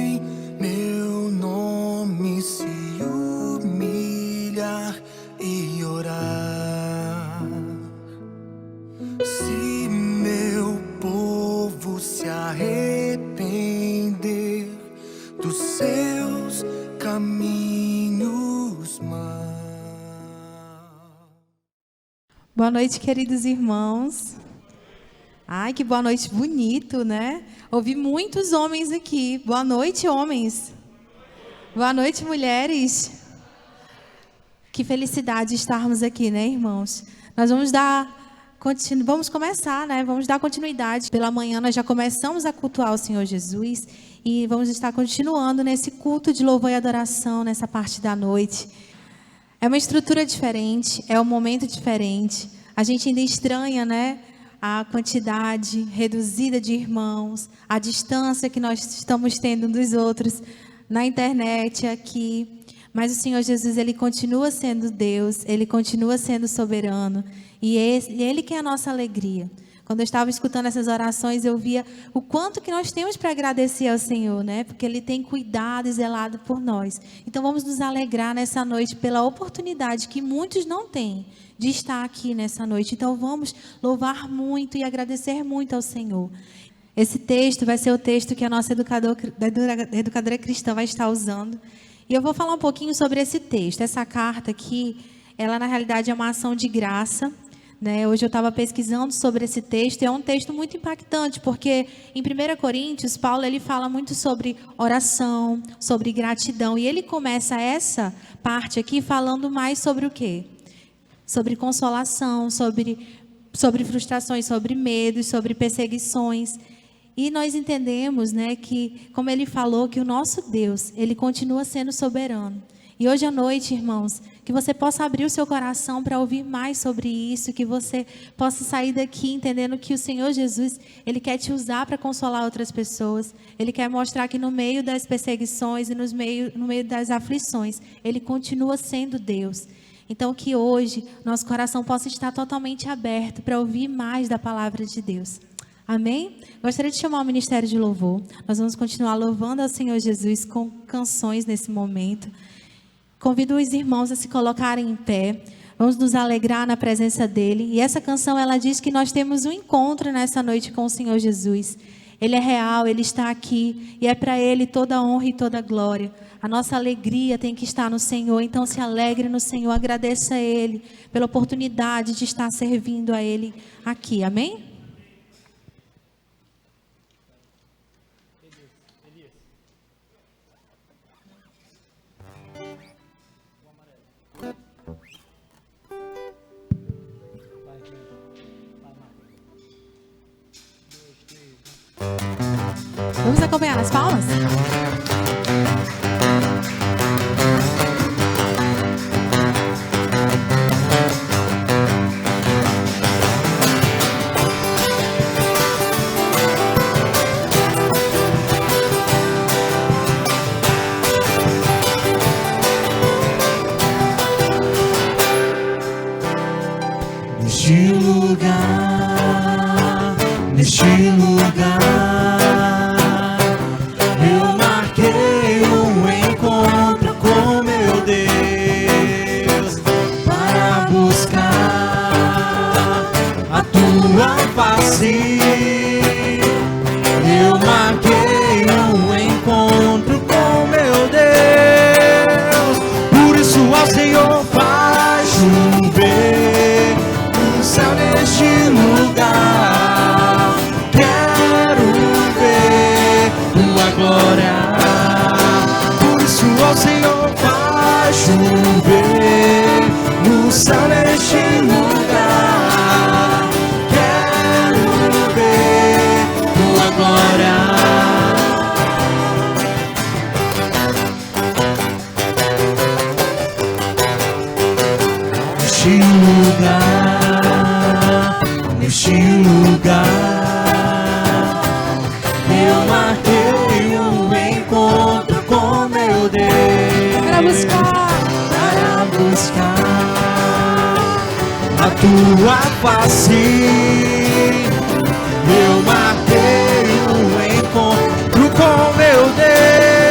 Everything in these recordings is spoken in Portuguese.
em meu nome se humilhar e orar, se meu povo se arrepender dos seus caminhos maus. Boa noite, queridos irmãos. Ai, que boa noite bonito, né? Ouvi muitos homens aqui. Boa noite, homens. Boa noite, mulheres. Que felicidade estarmos aqui, né, irmãos? Nós vamos começar, né? Vamos dar continuidade. Pela manhã nós já começamos a cultuar o Senhor Jesus e vamos estar continuando nesse culto de louvor e adoração nessa parte da noite. É uma estrutura diferente, é um momento diferente. A gente ainda estranha, né? A quantidade reduzida de irmãos, a distância que nós estamos tendo uns dos outros na internet, aqui. Mas o Senhor Jesus, Ele continua sendo Deus, Ele continua sendo soberano. E Ele que é a nossa alegria. Quando eu estava escutando essas orações, eu via o quanto que nós temos para agradecer ao Senhor, né? Porque Ele tem cuidado e zelado por nós. Então vamos nos alegrar nessa noite pela oportunidade que muitos não têm de estar aqui nessa noite. Então vamos louvar muito e agradecer muito ao Senhor. Esse texto vai ser o texto que a nossa educadora cristã vai estar usando. E eu vou falar um pouquinho sobre esse texto. Essa carta aqui, ela na realidade é uma ação de graça, né? Hoje eu estava pesquisando sobre esse texto e é um texto muito impactante, porque em 1 Coríntios, Paulo ele fala muito sobre oração, sobre gratidão. E ele começa essa parte aqui falando mais sobre o quê? Sobre consolação, sobre frustrações, sobre medos, sobre perseguições. E nós entendemos, né, que, como ele falou, que o nosso Deus, ele continua sendo soberano. E hoje à noite, irmãos, que você possa abrir o seu coração para ouvir mais sobre isso, que você possa sair daqui entendendo que o Senhor Jesus, Ele quer te usar para consolar outras pessoas. Ele quer mostrar que no meio das perseguições e no meio das aflições, Ele continua sendo Deus. Então, que hoje nosso coração possa estar totalmente aberto para ouvir mais da palavra de Deus. Amém? Gostaria de chamar o Ministério de Louvor. Nós vamos continuar louvando ao Senhor Jesus com canções nesse momento. Convido os irmãos a se colocarem em pé. Vamos nos alegrar na presença dEle. E essa canção, ela diz que nós temos um encontro nessa noite com o Senhor Jesus. Ele é real, Ele está aqui. E é para Ele toda a honra e toda a glória. A nossa alegria tem que estar no Senhor. Então se alegre no Senhor. Agradeça a Ele pela oportunidade de estar servindo a Ele aqui. Amém? Vamos acompanhar as palmas? Neste lugar, eu marquei um encontro com meu Deus para buscar a tua face. Eu marquei um encontro com meu Deus, por isso ao Senhor faz chover o céu neste lugar. Glória, por isso ao Senhor faz chover no céu neste lugar. Quero ver tua glória. Neste lugar, eu marquei um encontro com meu Deus para buscar a tua face. Eu marquei um encontro com meu Deus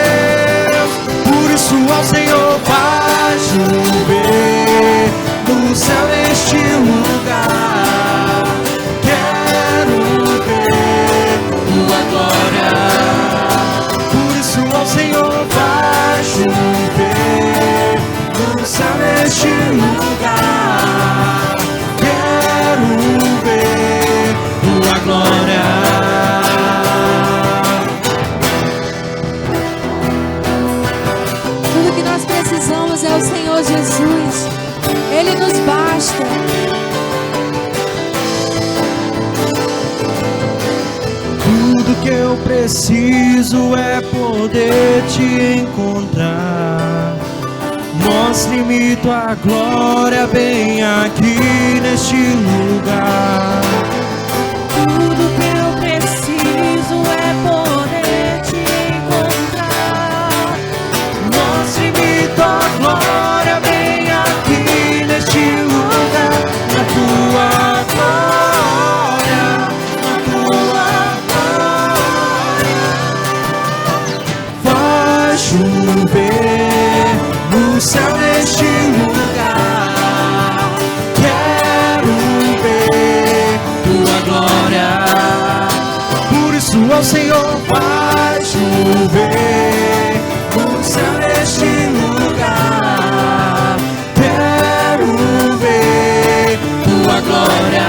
precisamos é o Senhor Jesus. Ele nos basta. Tudo que eu preciso é poder te encontrar. Mostre-me tua glória bem aqui neste lugar. Tudo que eu preciso é poder te encontrar. Mostre-me tua glória bem aqui neste lugar. Na tua glória, na tua glória. Vai chover no céu neste lugar. Quero ver tua glória. Por isso ao Senhor vai chover no céu neste lugar. Quero ver tua glória.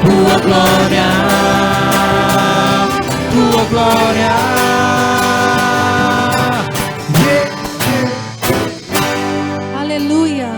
Tua glória. Tua glória. Aleluia.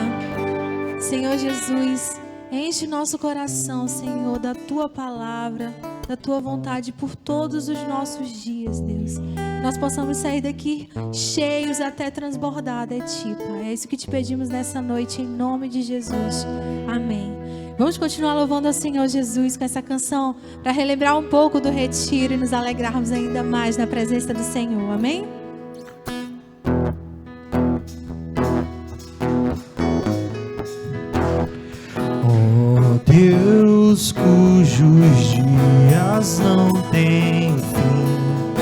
Senhor Jesus, enche nosso coração, Senhor, da tua palavra, da tua vontade por todos os nossos dias, Deus. Nós possamos sair daqui cheios até transbordar de ti, Pai. É isso que te pedimos nessa noite, em nome de Jesus. Amém. Vamos continuar louvando ao Senhor Jesus com essa canção para relembrar um pouco do retiro e nos alegrarmos ainda mais na presença do Senhor. Amém? Oh Deus, cujos dias não têm fim,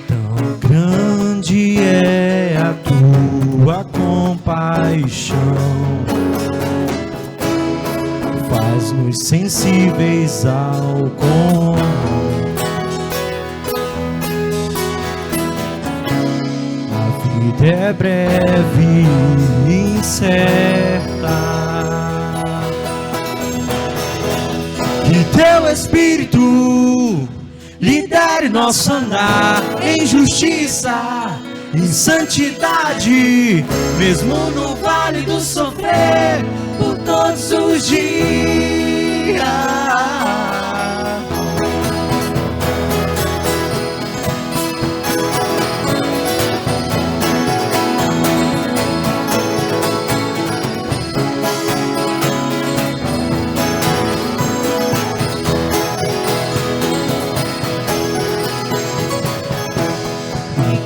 tão grande é a tua compaixão, faz-nos sensíveis ao comum. A vida é breve e incerta, que teu Espírito lidere nosso andar em justiça, em santidade, mesmo no vale do sofrer, por todos os dias.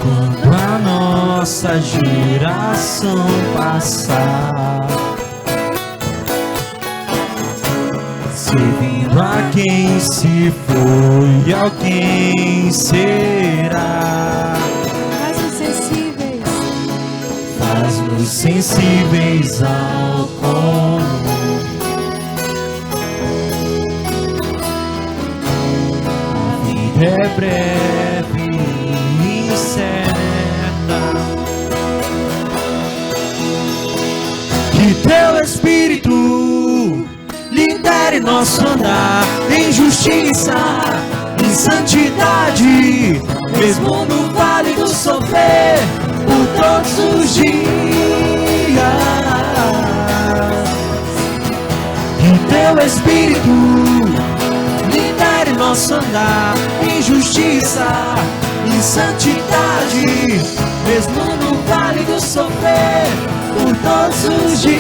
Quando a nossa geração passar, servindo a quem se foi e ao quem será, Faz-nos sensíveis. faz-nos sensíveis ao comum. A vida é breve e incerta, que teu Espírito lidere nosso andar em justiça, em santidade, mesmo no vale do sofrer, por todos os dias. Que teu Espírito lidere nosso andar em justiça, em santidade, mesmo no vale do sofrer, por todos os dias.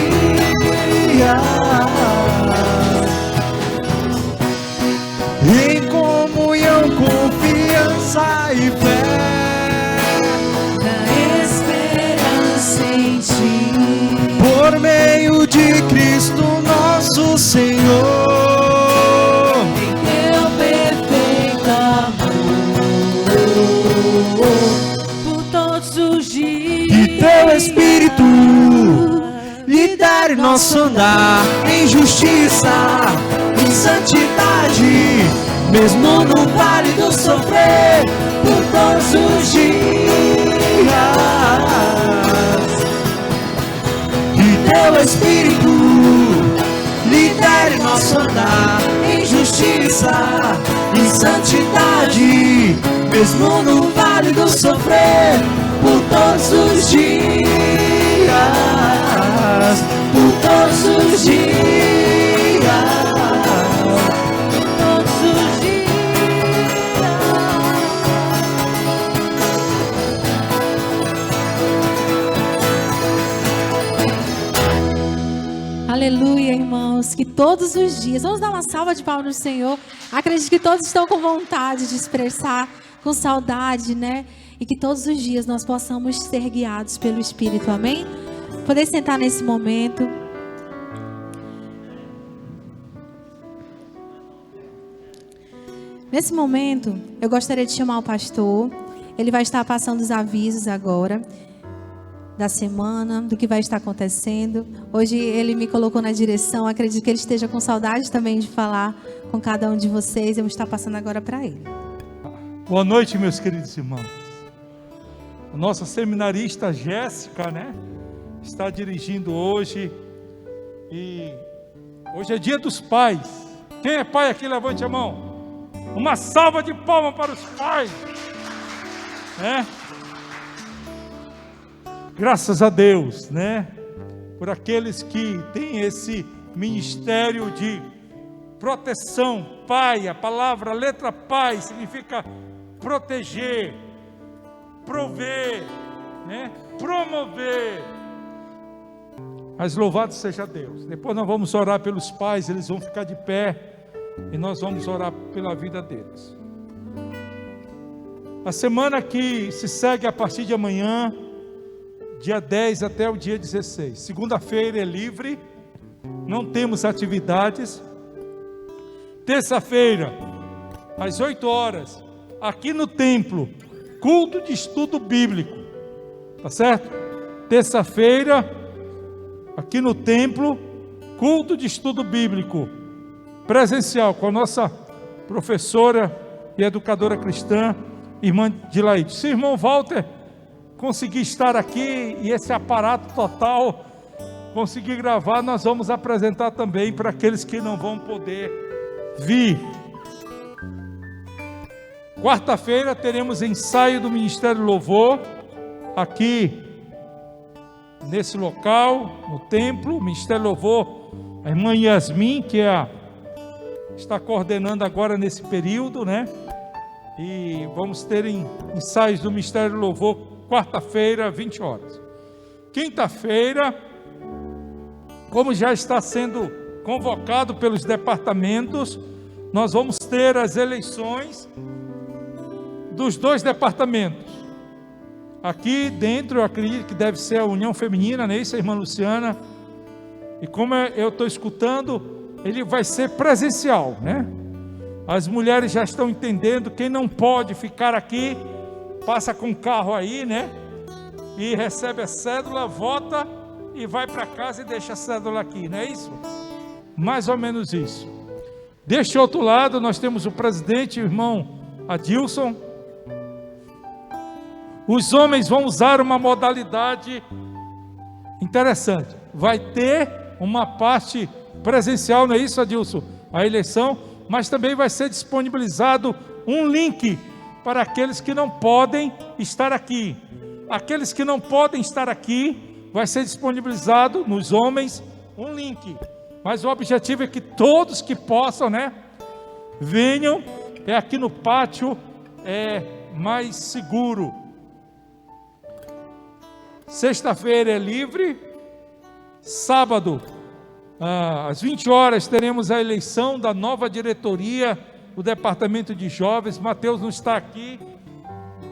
Em comunhão, confiança e fé, Da esperança em ti, por meio de Cristo nosso Senhor. em teu perfeito amor, por todos os dias. Que teu Espírito lidere nosso andar em justiça, em santidade, mesmo no vale do sofrer, por todos os dias. Que teu Espírito lidere nosso andar em justiça, em santidade, mesmo no vale vale do sofrer, por todos os dias, por todos os dias, por todos os dias. Aleluia, irmãos, que todos os dias, vamos dar uma salva de palmas no Senhor. Acredito que todos estão com vontade de expressar, com saudade, né? E que todos os dias nós possamos ser guiados pelo Espírito, amém? Poder sentar nesse momento. Nesse momento, eu gostaria de chamar o pastor. Ele vai estar passando os avisos agora da semana, do que vai estar acontecendo. Hoje ele me colocou na direção, acredito que ele esteja com saudade também de falar com cada um de vocês. Eu vou estar passando agora para ele. Boa noite, meus queridos irmãos. A nossa seminarista Jéssica, né, está dirigindo hoje. E hoje é dia dos pais. Quem é pai aqui, levante a mão. Uma salva de palmas para os pais, né? Graças a Deus, né? Por aqueles que têm esse ministério de proteção. Pai, a palavra, a letra pai significa proteger, prover, né? Promover. Mas louvado seja Deus. Depois nós vamos orar pelos pais, eles vão ficar de pé e nós vamos orar pela vida deles. A semana que se segue a partir de amanhã, dia 10 até o dia 16. Segunda-feira é livre, não temos atividades. Terça-feira, às 8 horas, aqui no templo, culto de estudo bíblico. Tá certo? Terça-feira, aqui no templo, culto de estudo bíblico, presencial, com a nossa professora e educadora cristã, irmã Dilaide. Se o irmão Walter conseguir estar aqui e esse aparato total conseguir gravar, nós vamos apresentar também para aqueles que não vão poder vir. Quarta-feira teremos ensaio do Ministério Louvor aqui nesse local, no templo. Ministério Louvor, a irmã Yasmin, que está coordenando agora nesse período, né? E vamos ter ensaios do Ministério Louvor quarta-feira, 20 horas. Quinta-feira, como já está sendo convocado pelos departamentos, nós vamos ter as eleições dos 2 departamentos. Aqui dentro, eu acredito que deve ser a União Feminina, né? Isso, a irmã Luciana. E como eu estou escutando, ele vai ser presencial, né? As mulheres já estão entendendo, quem não pode ficar aqui, passa com o carro aí, né? E recebe a cédula, vota e vai para casa e deixa a cédula aqui, não é isso? Mais ou menos isso. Deste outro lado, nós temos o presidente, o irmão Adilson. Os homens vão usar uma modalidade interessante. Vai ter uma parte presencial, não é isso, Adilson? A eleição, mas também vai ser disponibilizado um link para aqueles que não podem estar aqui. Aqueles que não podem estar aqui, vai ser disponibilizado nos homens um link. Mas o objetivo é que todos que possam, né, venham. É aqui no pátio, é mais seguro. Sexta-feira é livre. Sábado, às 20 horas, teremos a eleição da nova diretoria do Departamento de Jovens. Mateus não está aqui,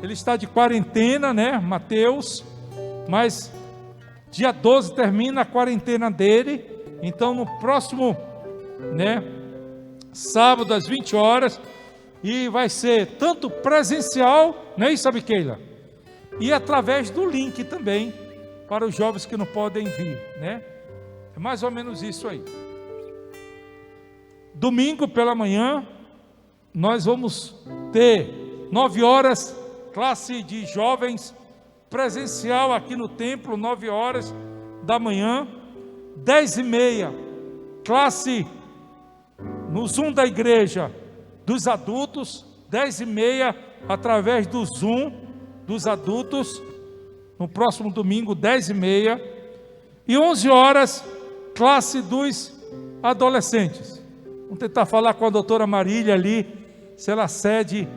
ele está de quarentena, né, Mateus? Mas dia 12 termina a quarentena dele. Então no próximo, né, sábado às 20 horas, e vai ser tanto presencial, não é isso, Abiqueila? E através do link também, para os jovens que não podem vir, né? É mais ou menos isso aí. Domingo pela manhã, nós vamos ter 9 horas, classe de jovens presencial aqui no templo, 9 horas da manhã. 10h30, classe no Zoom da igreja dos adultos, 10h30 através do Zoom, dos adultos, no próximo domingo, 10h30, e 11 horas, classe dos adolescentes. Vamos tentar falar com a doutora Marília ali, se ela cede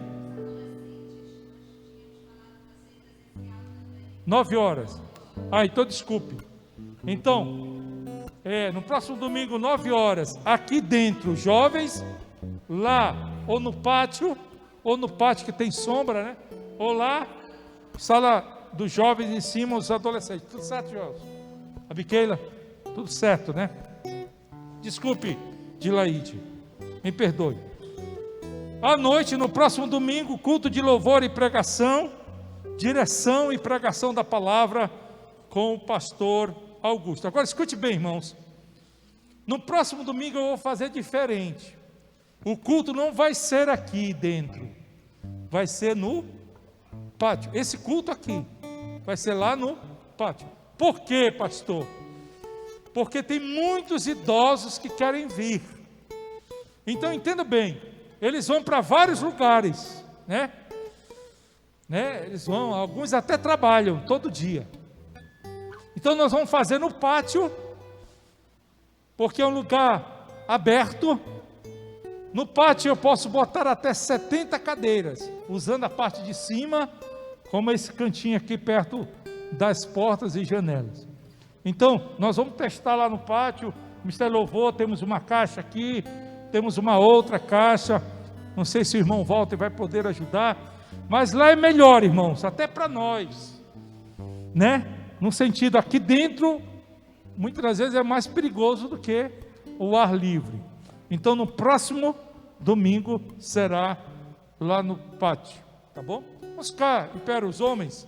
9 horas. Então desculpe. Então, no próximo domingo, 9 horas, aqui dentro, jovens, lá, ou no pátio que tem sombra, né? Ou lá, sala dos jovens em cima, os adolescentes. Tudo certo, jovens? A Miquela? Tudo certo, né? Desculpe, Dilaide, me perdoe. À noite, no próximo domingo, culto de louvor e pregação, direção e pregação da palavra com o pastor Augusto. Agora escute bem, irmãos. No próximo domingo eu vou fazer diferente. O culto não vai ser aqui dentro, vai ser no pátio. Esse culto aqui vai ser lá no pátio. Por quê, pastor? Porque tem muitos idosos que querem vir. Então entenda bem, eles vão para vários lugares, né? Eles vão, alguns até trabalham todo dia. Então nós vamos fazer no pátio, porque é um lugar aberto. No pátio eu posso botar até 70 cadeiras, usando a parte de cima, como esse cantinho aqui perto das portas e janelas. Então nós vamos testar lá no pátio. Ministério Louvor, temos uma caixa aqui, temos uma outra caixa. Não sei se o irmão Walter vai poder ajudar, mas lá é melhor, irmãos, até para nós, né? No sentido, aqui dentro, muitas das vezes é mais perigoso do que o ar livre. Então, no próximo domingo, será lá no pátio, tá bom? Vamos ficar em pé, os homens,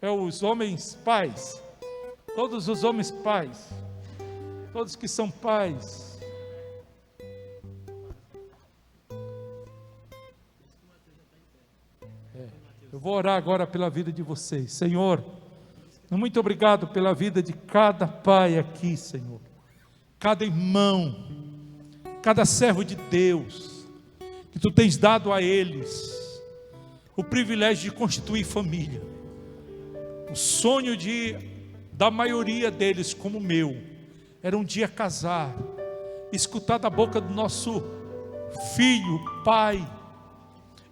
os homens pais, todos os homens pais, todos que são pais. Eu vou orar agora pela vida de vocês. Senhor, muito obrigado pela vida de cada pai aqui, Senhor. Cada irmão, cada servo de Deus, que Tu tens dado a eles o privilégio de constituir família. O sonho da maioria deles, como o meu, era um dia casar, escutar da boca do nosso filho, pai.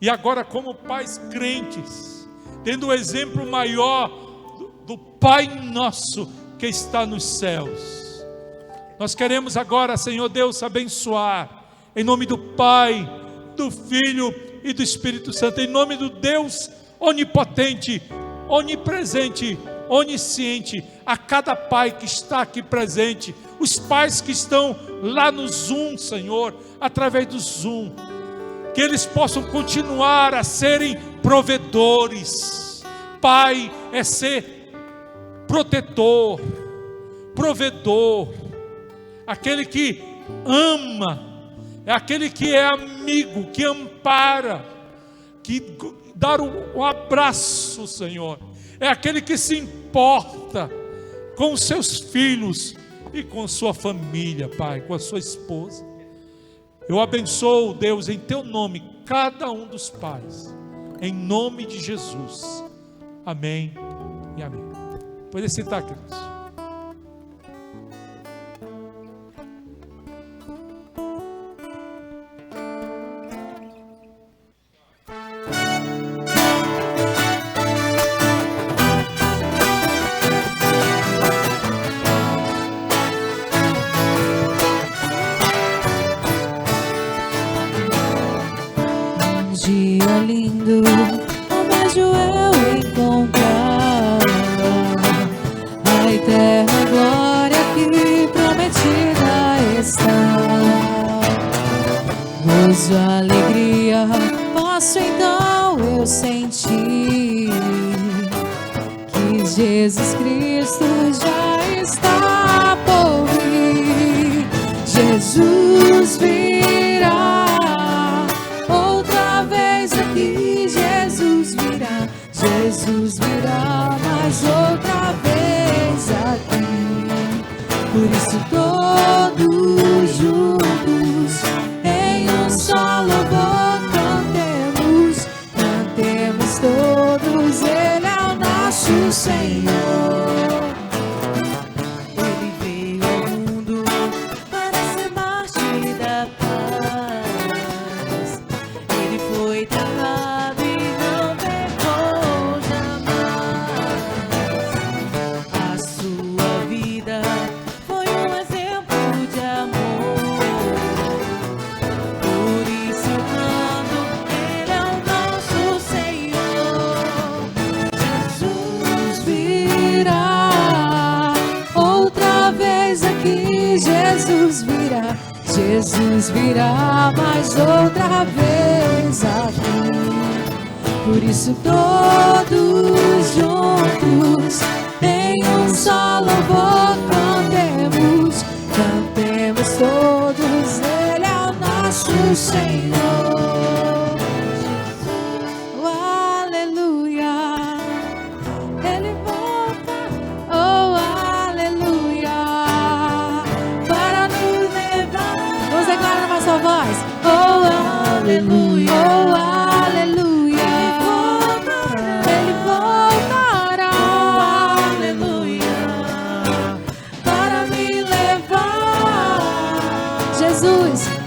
E agora, como pais crentes, tendo o exemplo maior do Pai nosso que está nos céus, nós queremos agora, Senhor Deus, abençoar, em nome do Pai, do Filho e do Espírito Santo, em nome do Deus onipotente, onipresente, onisciente, a cada pai que está aqui presente, os pais que estão lá no Zoom, Senhor, através do Zoom, que eles possam continuar a serem provedores. Pai é ser protetor, provedor, aquele que ama, é aquele que é amigo, que ampara, que dá um abraço, Senhor, é aquele que se importa com os seus filhos e com sua família, Pai, com a sua esposa. Eu abençoo, Deus, em Teu nome, cada um dos pais, em nome de Jesus. Amém e amém. Pode sentar, queridos. Dia lindo, um beijo eu encontrar a eterna glória que prometida está. Gozo, alegria, posso então eu sentir que Jesus Cristo já está por vir. Jesus virá. Jesus virá mais outra vez aqui. Por isso todos juntos em um só louvor cantemos, cantemos todos. virá mais outra vez aqui. Por isso todos juntos em um só louvor cantemos, cantemos todos, Ele é o nosso Senhor. Oh, aleluia, Ele volta, oh, aleluia, para nos levar. Vamos declarar na nossa voz, oh, aleluia, oh, aleluia.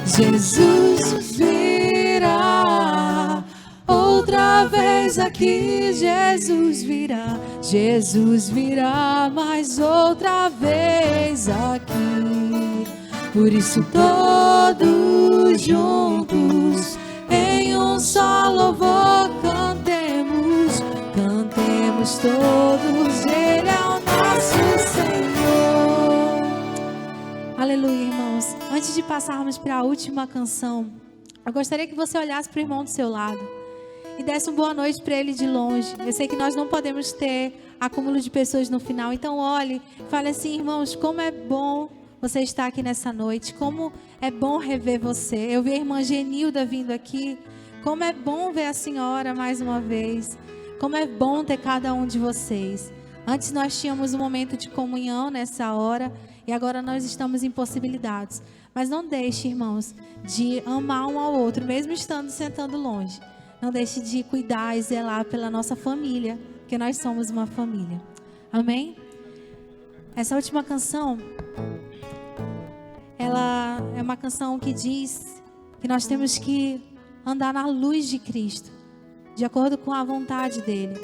Jesus virá outra vez aqui, Jesus virá mais outra vez aqui. Por isso todos juntos em um só louvor cantemos, cantemos todos, Ele é o nosso Senhor. Aleluia, irmãos. Antes de passarmos para a última canção, eu gostaria que você olhasse para o irmão do seu lado e desse uma boa noite para ele de longe. Eu sei que nós não podemos ter acúmulo de pessoas no final, então olhe, fale assim: irmãos, como é bom você estar aqui nessa noite, como é bom rever você. Eu vi a irmã Genilda vindo aqui, como é bom ver a senhora mais uma vez, como é bom ter cada um de vocês. Antes nós tínhamos um momento de comunhão nessa hora, e agora nós estamos em possibilidades. Mas não deixe, irmãos, de amar um ao outro, mesmo estando sentando longe. Não deixe de cuidar e zelar pela nossa família, porque nós somos uma família. Amém? Essa última canção, ela é uma canção que diz que nós temos que andar na luz de Cristo, de acordo com a vontade dEle.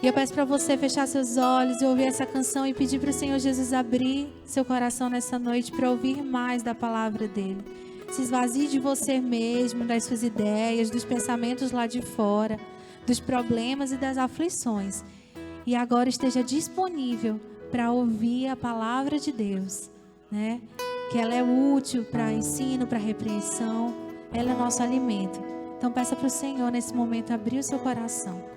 E eu peço para você fechar seus olhos e ouvir essa canção e pedir para o Senhor Jesus abrir seu coração nessa noite para ouvir mais da palavra dEle. Se esvazie de você mesmo, das suas ideias, dos pensamentos lá de fora, dos problemas e das aflições. E agora esteja disponível para ouvir a palavra de Deus, né? Que ela é útil para ensino, para repreensão. Ela é nosso alimento. Então peça para o Senhor nesse momento abrir o seu coração.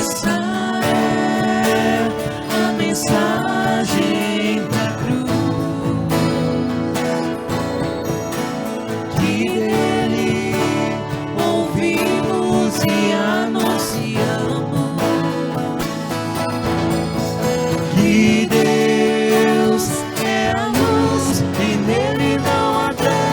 Essa é a mensagem da cruz, que dele ouvimos e anunciamos, que Deus é a luz e nele não há trevas.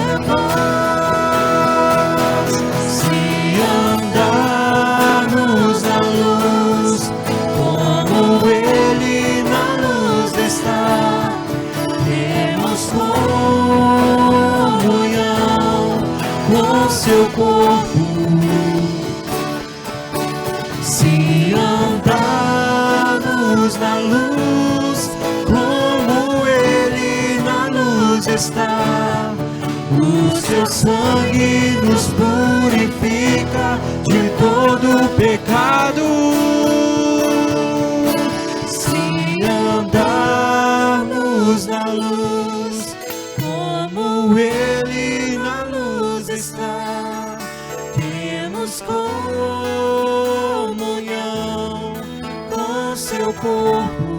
Se andarmos na luz, como ele na luz está, temos comunhão com seu corpo. Se andarmos na luz, como ele na luz está, o seu sangue nos purifica de todo pecado. Se andarmos na luz, como ele na luz está, temos comunhão com seu corpo.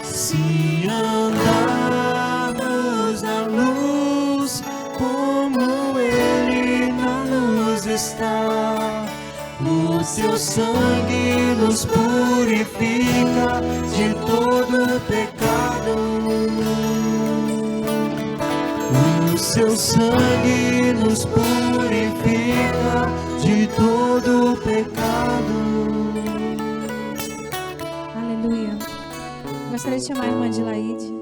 Se andarmos na luz, como ele na luz está, o seu sangue nos purifica de todo pecado. O seu sangue nos purifica de todo pecado. Aleluia. Gostaria de chamar a irmã Dilaide.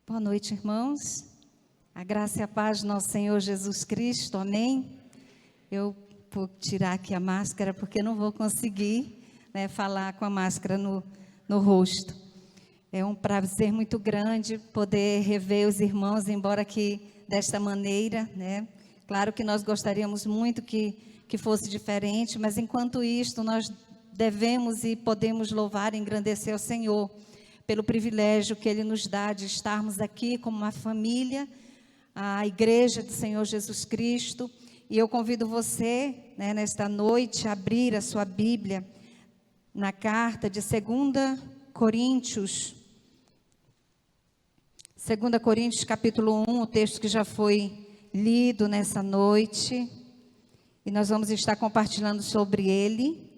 Boa noite, irmãos. A graça e a paz do nosso Senhor Jesus Cristo, amém? Eu vou tirar aqui a máscara porque não vou conseguir, né, falar com a máscara no rosto. É um prazer muito grande poder rever os irmãos, embora que desta maneira, né? Claro que nós gostaríamos muito que fosse diferente, mas enquanto isto nós devemos e podemos louvar e engrandecer ao Senhor pelo privilégio que Ele nos dá de estarmos aqui como uma família, a Igreja do Senhor Jesus Cristo. E eu convido você, né, nesta noite, a abrir a sua Bíblia na carta de 2 Coríntios. 2 Coríntios capítulo 1, o texto que já foi lido nessa noite. E nós vamos estar compartilhando sobre ele.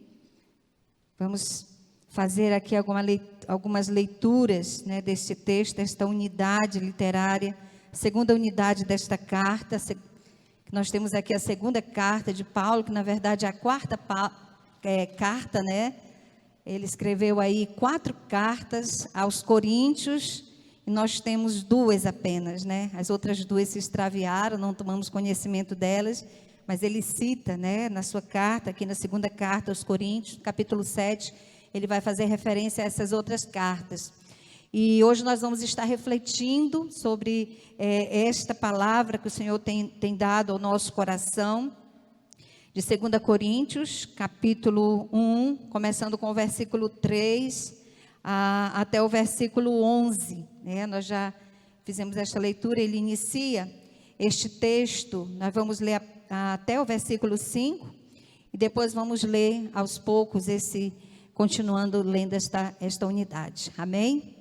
Vamos fazer aqui algumas leituras, né, deste texto, desta unidade literária, segunda unidade desta carta. Nós temos aqui a segunda carta de Paulo, que na verdade é a quarta carta, né? Ele escreveu aí 4 cartas aos Coríntios, e nós temos 2 apenas, né? As outras 2 se extraviaram, não tomamos conhecimento delas, mas ele cita, né, na sua carta, aqui na segunda carta aos Coríntios, capítulo 7, ele vai fazer referência a essas outras cartas. E hoje nós vamos estar refletindo sobre esta palavra que o Senhor tem dado ao nosso coração, de 2 Coríntios, capítulo 1, começando com o versículo 3 até o versículo 11. Né? Nós já fizemos esta leitura, ele inicia este texto, nós vamos ler até o versículo 5, e depois vamos ler aos poucos, continuando lendo esta unidade. Amém?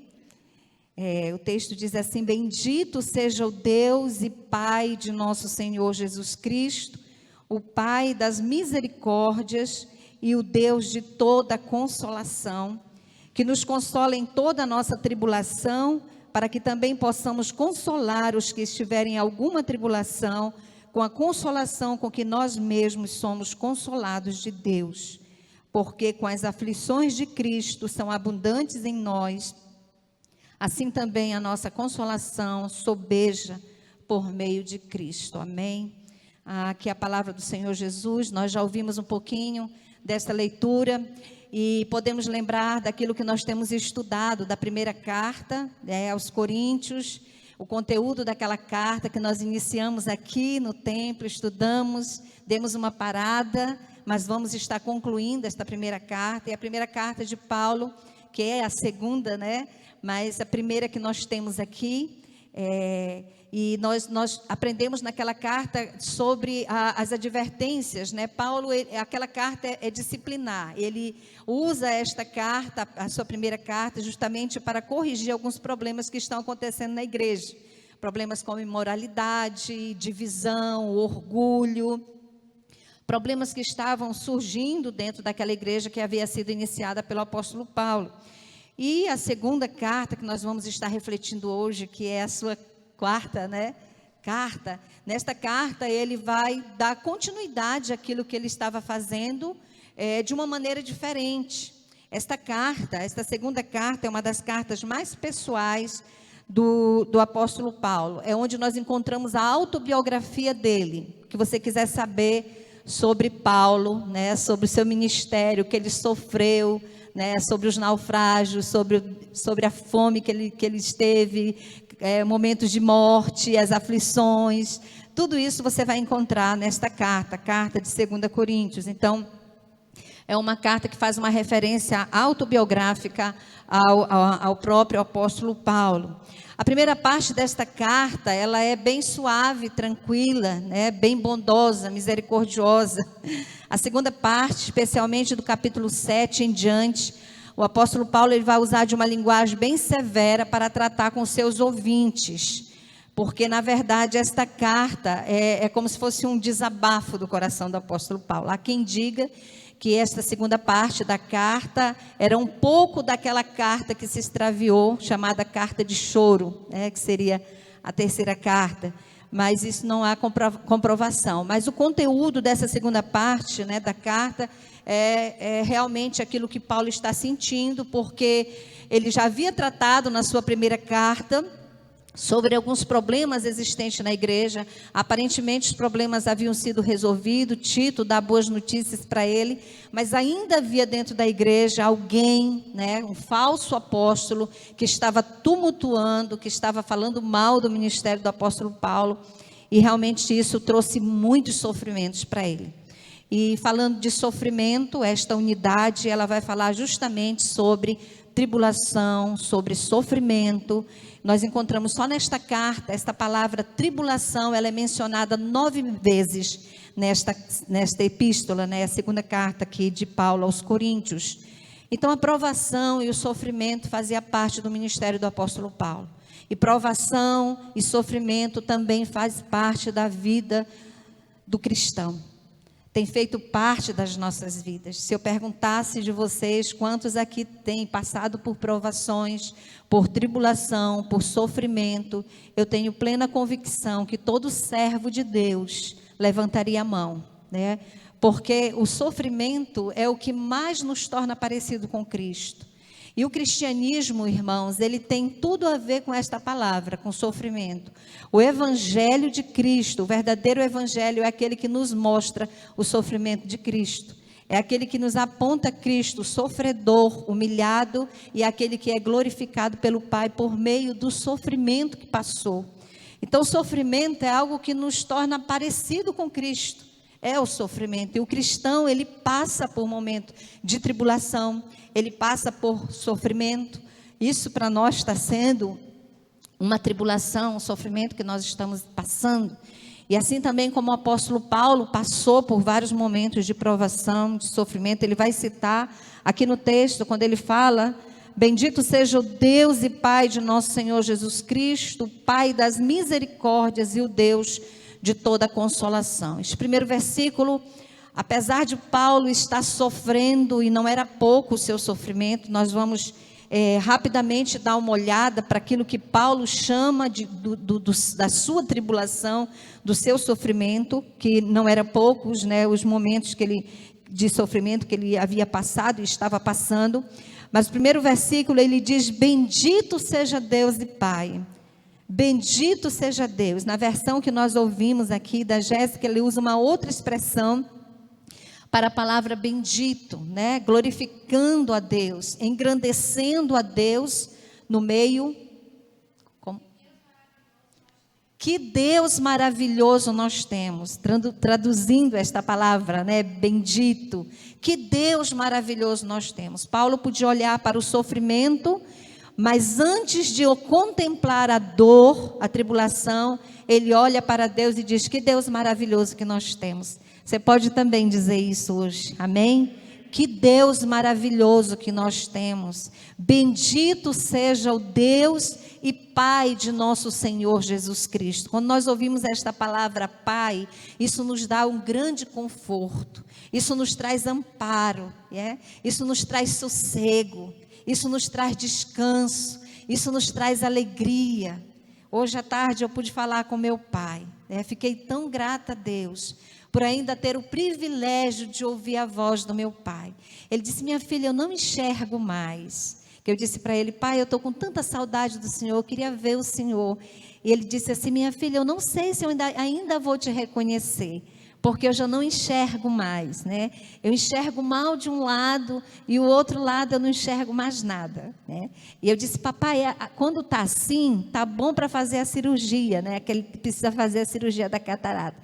O texto diz assim: bendito seja o Deus e Pai de nosso Senhor Jesus Cristo, o Pai das misericórdias e o Deus de toda consolação, que nos consola em toda a nossa tribulação, para que também possamos consolar os que estiverem em alguma tribulação, com a consolação com que nós mesmos somos consolados de Deus. Porque com as aflições de Cristo são abundantes em nós, assim também a nossa consolação sobeja por meio de Cristo. Amém? Aqui a palavra do Senhor Jesus, nós já ouvimos um pouquinho desta leitura e podemos lembrar daquilo que nós temos estudado da primeira carta, aos Coríntios, o conteúdo daquela carta que nós iniciamos aqui no templo, estudamos, demos uma parada, mas vamos estar concluindo esta primeira carta, e a primeira carta de Paulo, que é a segunda, né? Mas a primeira que nós temos aqui, e nós aprendemos naquela carta sobre as advertências, né? Paulo, aquela carta é disciplinar. Ele usa esta carta, a sua primeira carta, justamente para corrigir alguns problemas que estão acontecendo na igreja. Problemas como imoralidade, divisão, orgulho, problemas que estavam surgindo dentro daquela igreja que havia sido iniciada pelo apóstolo Paulo. E a segunda carta que nós vamos estar refletindo hoje, que é a sua quarta, né, carta. Nesta carta ele vai dar continuidade àquilo que ele estava fazendo de uma maneira diferente. Esta segunda carta é uma das cartas mais pessoais do apóstolo Paulo. É onde nós encontramos a autobiografia dele. Que você quiser saber sobre Paulo, né, sobre o seu ministério, o que ele sofreu, né, sobre os naufrágios, sobre a fome que ele esteve, momentos de morte, as aflições, tudo isso você vai encontrar nesta carta de 2 Coríntios. Então, é uma carta que faz uma referência autobiográfica ao próprio apóstolo Paulo. A primeira parte desta carta, ela é bem suave, tranquila, né, bem bondosa, misericordiosa. A segunda parte, especialmente do capítulo 7 em diante, o apóstolo Paulo ele vai usar de uma linguagem bem severa para tratar com seus ouvintes. Porque, na verdade, esta carta é como se fosse um desabafo do coração do apóstolo Paulo. Há quem diga que esta segunda parte da carta era um pouco daquela carta que se extraviou, chamada carta de choro, né, que seria a terceira carta. Mas isso não há comprovação. Mas o conteúdo dessa segunda parte, né, da carta é realmente aquilo que Paulo está sentindo, porque ele já havia tratado na sua primeira carta sobre alguns problemas existentes na igreja. Aparentemente os problemas haviam sido resolvidos, Tito dá boas notícias para ele, mas ainda havia dentro da igreja alguém, né, um falso apóstolo, que estava tumultuando, que estava falando mal do ministério do apóstolo Paulo, e realmente isso trouxe muitos sofrimentos para ele. E falando de sofrimento, esta unidade, ela vai falar justamente sobre tribulação, sobre sofrimento. Nós encontramos só nesta carta, esta palavra tribulação, ela é mencionada 9 vezes nesta epístola, né, a segunda carta aqui de Paulo aos Coríntios. Então a provação e o sofrimento fazia parte do ministério do apóstolo Paulo. E provação e sofrimento também faz parte da vida do cristão. Tem feito parte das nossas vidas. Se eu perguntasse de vocês, quantos aqui têm passado por provações, por tribulação, por sofrimento, eu tenho plena convicção que todo servo de Deus levantaria a mão, né? Porque o sofrimento é o que mais nos torna parecido com Cristo. E o cristianismo, irmãos, ele tem tudo a ver com esta palavra, com sofrimento. O evangelho de Cristo, o verdadeiro evangelho é aquele que nos mostra o sofrimento de Cristo. É aquele que nos aponta Cristo, sofredor, humilhado, e é aquele que é glorificado pelo Pai por meio do sofrimento que passou. Então o sofrimento é algo que nos torna parecido com Cristo. É o sofrimento. E o cristão, ele passa por momento de tribulação, ele passa por sofrimento. Isso para nós está sendo uma tribulação, um sofrimento que nós estamos passando. E assim também como o apóstolo Paulo passou por vários momentos de provação, de sofrimento, ele vai citar aqui no texto, quando ele fala: bendito seja o Deus e Pai de nosso Senhor Jesus Cristo, Pai das misericórdias e o Deus de toda consolação. Este primeiro versículo, apesar de Paulo estar sofrendo, e não era pouco o seu sofrimento, nós vamos rapidamente dar uma olhada para aquilo que Paulo chama da sua tribulação, do seu sofrimento, que não era poucos, né, os momentos de sofrimento que ele havia passado e estava passando. Mas o primeiro versículo ele diz: bendito seja Deus e Pai. Bendito seja Deus. Na versão que nós ouvimos aqui da Jéssica, ele usa uma outra expressão para a palavra bendito, né? Glorificando a Deus, engrandecendo a Deus no meio. Que Deus maravilhoso nós temos, traduzindo esta palavra, né, bendito. Que Deus maravilhoso nós temos. Paulo podia olhar para o sofrimento, mas antes de eu contemplar a dor, a tribulação, ele olha para Deus e diz: que Deus maravilhoso que nós temos. Você pode também dizer isso hoje, amém? Que Deus maravilhoso que nós temos. Bendito seja o Deus e Pai de nosso Senhor Jesus Cristo. Quando nós ouvimos esta palavra Pai, isso nos dá um grande conforto. Isso nos traz amparo, isso nos traz sossego, isso nos traz descanso, isso nos traz alegria. Hoje à tarde eu pude falar com meu pai, fiquei tão grata a Deus por ainda ter o privilégio de ouvir a voz do meu pai. Ele disse: minha filha, eu não enxergo mais. Eu disse para ele: pai, eu estou com tanta saudade do Senhor, eu queria ver o Senhor. E ele disse assim: minha filha, eu não sei se eu ainda vou te reconhecer, porque eu já não enxergo mais, né? Eu enxergo mal de um lado e o outro lado eu não enxergo mais nada, né? E eu disse: papai, quando está assim, tá bom para fazer a cirurgia, né? Aquele que precisa fazer a cirurgia da catarata.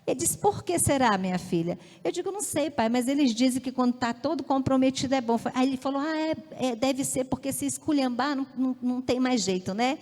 Ele disse: por que será, minha filha? Eu digo: não sei, pai, mas eles dizem que quando está todo comprometido é bom. Aí ele falou: deve ser porque se esculhambar não tem mais jeito, né?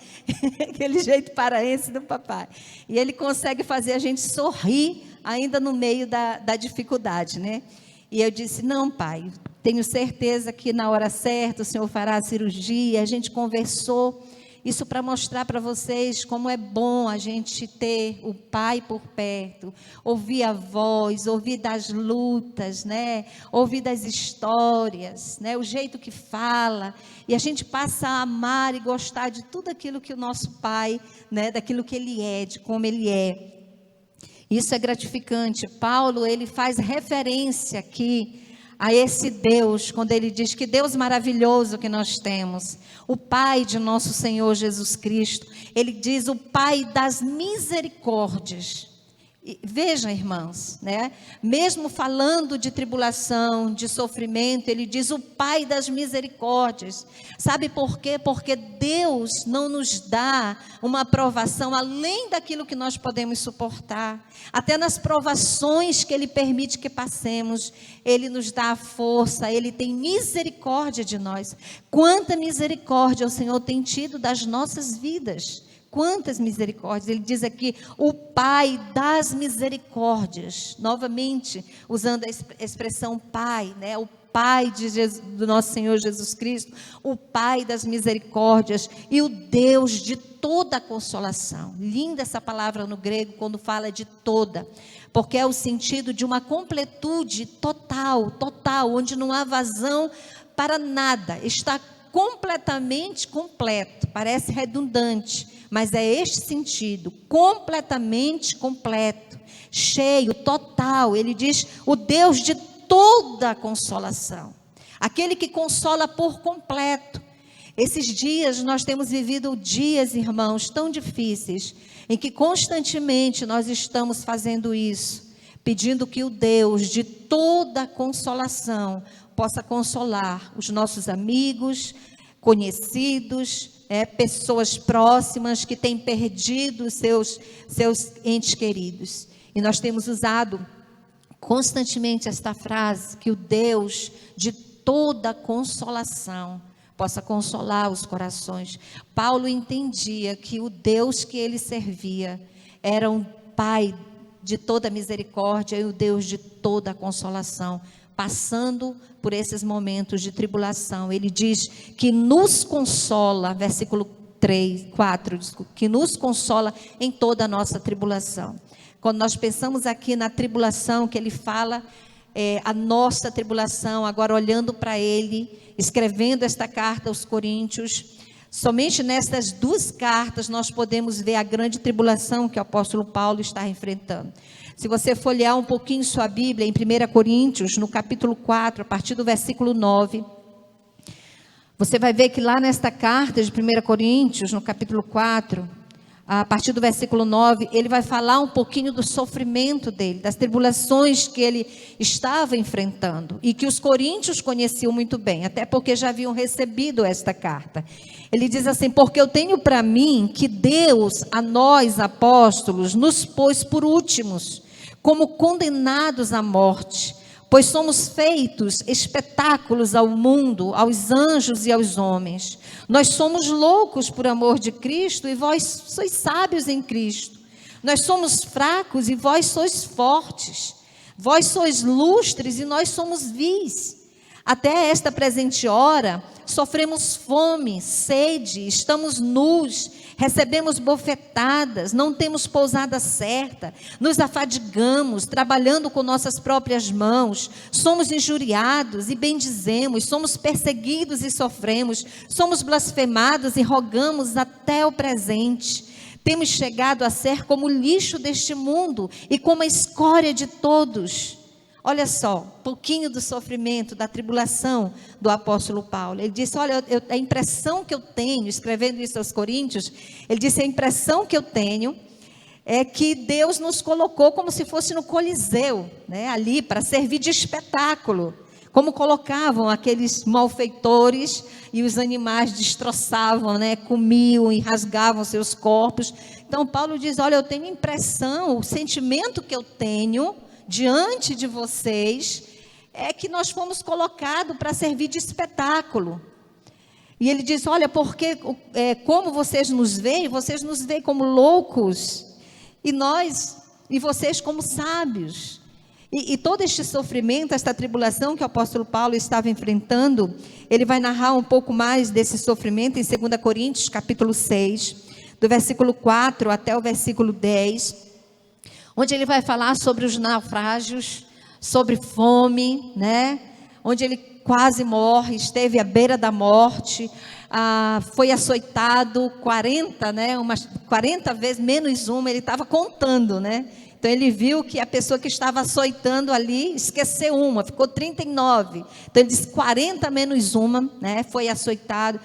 Aquele jeito paraense do papai. E ele consegue fazer a gente sorrir ainda no meio da dificuldade, né? E eu disse: não, pai, tenho certeza que na hora certa o Senhor fará a cirurgia. A gente conversou. Isso para mostrar para vocês como é bom a gente ter o pai por perto, ouvir a voz, ouvir das lutas, né? Ouvir das histórias, né? O jeito que fala, e a gente passa a amar e gostar de tudo aquilo que o nosso pai, né? Daquilo que ele é, de como ele é. Isso é gratificante. Paulo, ele faz referência aqui a esse Deus, quando ele diz que Deus maravilhoso que nós temos, o Pai de nosso Senhor Jesus Cristo. Ele diz o Pai das misericórdias. E, veja, irmãos, né? Mesmo falando de tribulação, de sofrimento, ele diz o Pai das misericórdias. Sabe por quê? Porque Deus não nos dá uma provação além daquilo que nós podemos suportar. Até nas provações que Ele permite que passemos, Ele nos dá a força, Ele tem misericórdia de nós. Quanta misericórdia o Senhor tem tido das nossas vidas. Quantas misericórdias. Ele diz aqui, o Pai das misericórdias. Novamente, usando a expressão Pai, né? O Pai do nosso Senhor Jesus Cristo, o Pai das misericórdias e o Deus de toda a consolação. Linda essa palavra no grego quando fala de toda, porque é o sentido de uma completude total, onde não há vazão para nada, está completamente completo. Parece redundante, mas é este sentido, completamente completo, cheio, total. Ele diz, o Deus de toda a consolação, aquele que consola por completo. Esses dias nós temos vivido dias, irmãos, tão difíceis, em que constantemente nós estamos fazendo isso, pedindo que o Deus de toda a consolação possa consolar os nossos amigos, conhecidos, pessoas próximas que têm perdido seus entes queridos. E nós temos usado constantemente esta frase, que o Deus de toda consolação possa consolar os corações. Paulo entendia que o Deus que ele servia era um Pai de toda misericórdia e o Deus de toda consolação, passando por esses momentos de tribulação. Ele diz que nos consola, versículo 4, que nos consola em toda a nossa tribulação. Quando nós pensamos aqui na tribulação que ele fala, a nossa tribulação, agora olhando para ele, escrevendo esta carta aos Coríntios, somente nestas duas cartas nós podemos ver a grande tribulação que o apóstolo Paulo está enfrentando. Se você folhear um pouquinho sua Bíblia, em 1 Coríntios, no capítulo 4, a partir do versículo 9, você vai ver que lá nesta carta de 1 Coríntios, no capítulo 4, a partir do versículo 9, ele vai falar um pouquinho do sofrimento dele, das tribulações que ele estava enfrentando e que os coríntios conheciam muito bem, até porque já haviam recebido esta carta. Ele diz assim: porque eu tenho para mim que Deus, a nós apóstolos, nos pôs por últimos, como condenados à morte, pois somos feitos espetáculos ao mundo, aos anjos e aos homens. Nós somos loucos por amor de Cristo e vós sois sábios em Cristo. Nós somos fracos e vós sois fortes. Vós sois lustres e nós somos vis. Até esta presente hora, sofremos fome, sede, estamos nus, recebemos bofetadas, não temos pousada certa, nos afadigamos, trabalhando com nossas próprias mãos, somos injuriados e bendizemos, somos perseguidos e sofremos, somos blasfemados e rogamos até o presente. Temos chegado a ser como o lixo deste mundo e como a escória de todos. Olha só, um pouquinho do sofrimento, da tribulação do apóstolo Paulo. Ele disse, olha, a impressão que eu tenho, escrevendo isso aos coríntios, ele disse, a impressão que eu tenho é que Deus nos colocou como se fosse no Coliseu, né, ali para servir de espetáculo. Como colocavam aqueles malfeitores e os animais destroçavam, né, comiam e rasgavam seus corpos. Então Paulo diz, olha, eu tenho impressão, o sentimento que eu tenho diante de vocês é que nós fomos colocados para servir de espetáculo. E ele diz, olha, porque como vocês nos veem como loucos, e vocês como sábios. E todo este sofrimento, esta tribulação que o apóstolo Paulo estava enfrentando, ele vai narrar um pouco mais desse sofrimento em 2 Coríntios, capítulo 6, do versículo 4 até o versículo 10, onde ele vai falar sobre os naufrágios, sobre fome, né? Onde ele quase morre, esteve à beira da morte, foi açoitado 40, né? 40 vezes, menos uma, ele estava contando, né? Então ele viu que a pessoa que estava açoitando ali, esqueceu uma, ficou 39. Então ele disse 40 menos uma, né? Foi açoitado.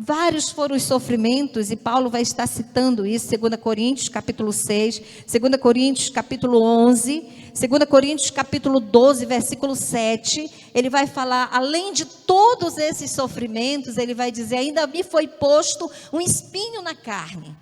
Vários foram os sofrimentos, e Paulo vai estar citando isso, 2 Coríntios capítulo 6, 2 Coríntios capítulo 11, 2 Coríntios capítulo 12, versículo 7, ele vai falar, além de todos esses sofrimentos, ele vai dizer, ainda me foi posto um espinho na carne.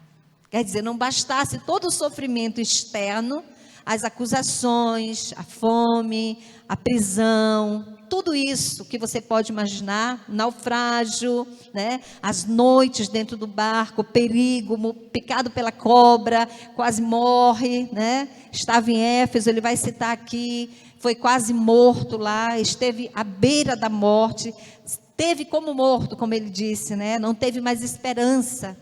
Quer dizer, não bastasse todo o sofrimento externo, as acusações, a fome, a prisão, tudo isso que você pode imaginar, naufrágio, né? As noites dentro do barco, perigo, picado pela cobra, quase morre, né? Estava em Éfeso, ele vai citar aqui, foi quase morto lá, esteve à beira da morte, esteve como morto, como ele disse, né? Não teve mais esperança.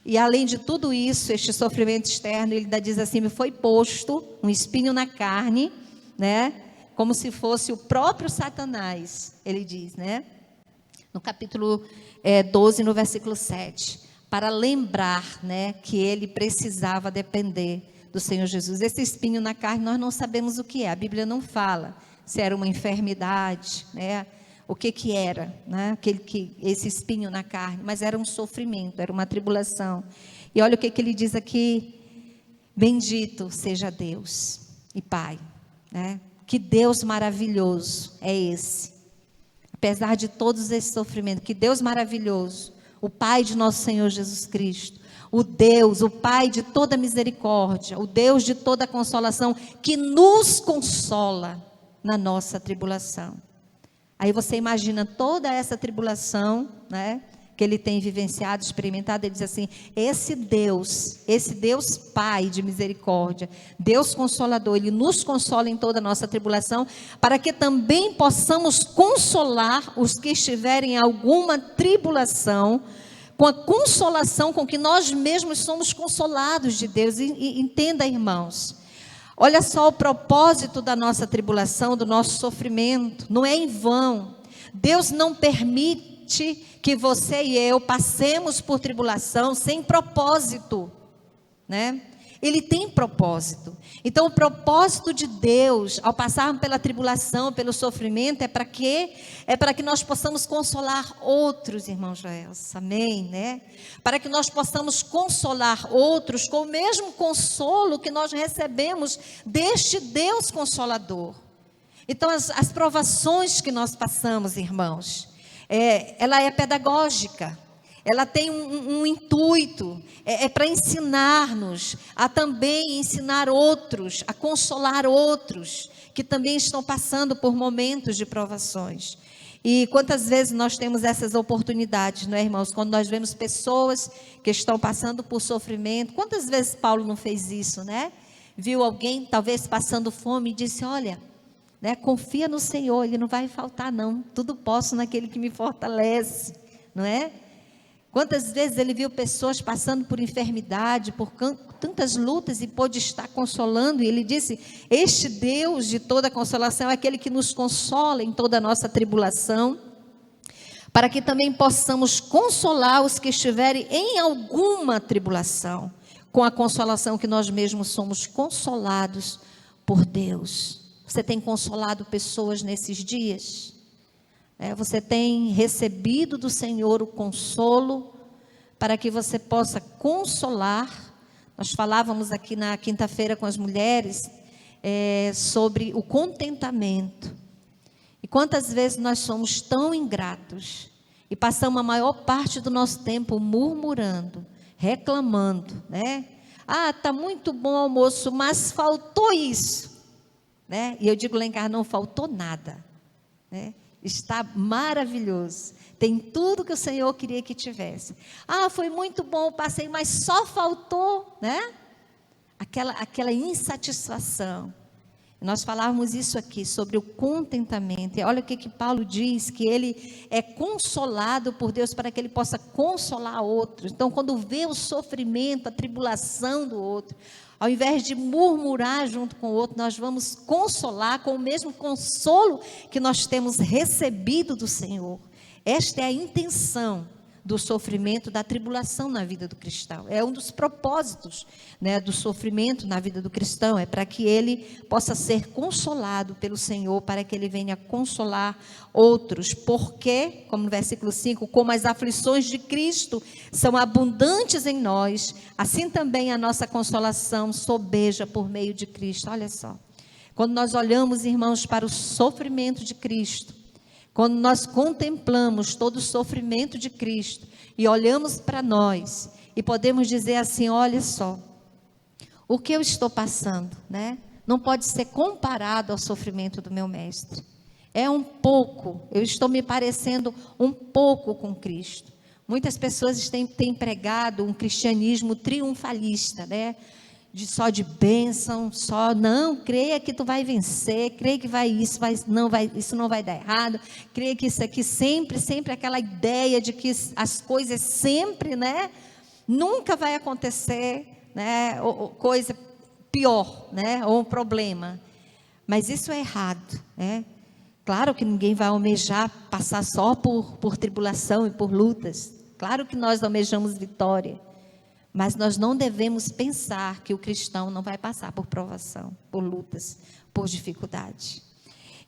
E além de tudo isso, este sofrimento externo, ele ainda diz assim, me foi posto um espinho na carne, né? Como se fosse o próprio Satanás, ele diz, né? No capítulo 12, no versículo 7, para lembrar, né, que ele precisava depender do Senhor Jesus. Esse espinho na carne, nós não sabemos o que é, a Bíblia não fala se era uma enfermidade, né? O que era, né? Esse espinho na carne, mas era um sofrimento, era uma tribulação. E olha o que ele diz aqui, bendito seja Deus e Pai, né? Que Deus maravilhoso é esse, apesar de todos esses sofrimentos, que Deus maravilhoso, o Pai de nosso Senhor Jesus Cristo, o Deus, o Pai de toda misericórdia, o Deus de toda consolação, que nos consola na nossa tribulação. Aí você imagina toda essa tribulação, né, que ele tem vivenciado, experimentado, ele diz assim, esse Deus Pai de misericórdia, Deus Consolador, ele nos consola em toda a nossa tribulação, para que também possamos consolar os que estiverem em alguma tribulação, com a consolação com que nós mesmos somos consolados de Deus. E entenda, irmãos, olha só o propósito da nossa tribulação, do nosso sofrimento, não é em vão. Deus não permite que você e eu passemos por tribulação sem propósito, né? Ele tem propósito. Então, o propósito de Deus, ao passarmos pela tribulação, pelo sofrimento, é para quê? É para que nós possamos consolar outros, irmão Joel. Amém, né? Para que nós possamos consolar outros com o mesmo consolo que nós recebemos deste Deus Consolador. Então, as provações que nós passamos, irmãos, ela é pedagógica. Ela tem um intuito, é para ensinar-nos a também ensinar outros, a consolar outros que também estão passando por momentos de provações. E quantas vezes nós temos essas oportunidades, não é, irmãos? Quando nós vemos pessoas que estão passando por sofrimento, quantas vezes Paulo não fez isso, né? Viu alguém talvez passando fome e disse, olha, né, confia no Senhor, Ele não vai faltar não, tudo posso naquele que me fortalece, não é? Quantas vezes ele viu pessoas passando por enfermidade, por tantas lutas e pôde estar consolando, e ele disse, este Deus de toda consolação é aquele que nos consola em toda a nossa tribulação, para que também possamos consolar os que estiverem em alguma tribulação, com a consolação que nós mesmos somos consolados por Deus. Você tem consolado pessoas nesses dias? Você tem recebido do Senhor o consolo para que você possa consolar. Nós falávamos aqui na quinta-feira com as mulheres sobre o contentamento. E quantas vezes nós somos tão ingratos e passamos a maior parte do nosso tempo murmurando, reclamando, né? Ah, está muito bom o almoço, mas faltou isso, né? E eu digo lá em casa, não faltou nada, né? Está maravilhoso, tem tudo que o Senhor queria que tivesse. Ah, foi muito bom o passeio, mas só faltou, né? Aquela insatisfação. Nós falávamos isso aqui, sobre o contentamento. E olha o que Paulo diz, que ele é consolado por Deus para que ele possa consolar outros. Então, quando vê o sofrimento, a tribulação do outro, ao invés de murmurar junto com o outro, nós vamos consolar com o mesmo consolo que nós temos recebido do Senhor. Esta é a intenção do sofrimento, da tribulação na vida do cristão. É um dos propósitos, né, do sofrimento na vida do cristão, é para que ele possa ser consolado pelo Senhor, para que ele venha consolar outros, porque, como no versículo 5, como as aflições de Cristo são abundantes em nós, assim também a nossa consolação sobeja por meio de Cristo. Olha só, quando nós olhamos, irmãos, para o sofrimento de Cristo, quando nós contemplamos todo o sofrimento de Cristo e olhamos para nós e podemos dizer assim, olha só, o que eu estou passando, né? Não pode ser comparado ao sofrimento do meu mestre. É um pouco, eu estou me parecendo um pouco com Cristo. Muitas pessoas têm pregado um cristianismo triunfalista, né? Só de bênção, só não, creia que tu vai vencer, creia que isso não vai dar errado, creia que isso aqui sempre aquela ideia de que as coisas sempre, né, nunca vai acontecer, né, ou coisa pior, né, ou um problema. Mas isso é errado, né? Claro que ninguém vai almejar passar só por tribulação e por lutas. Claro que nós almejamos vitória. Mas nós não devemos pensar que o cristão não vai passar por provação, por lutas, por dificuldade.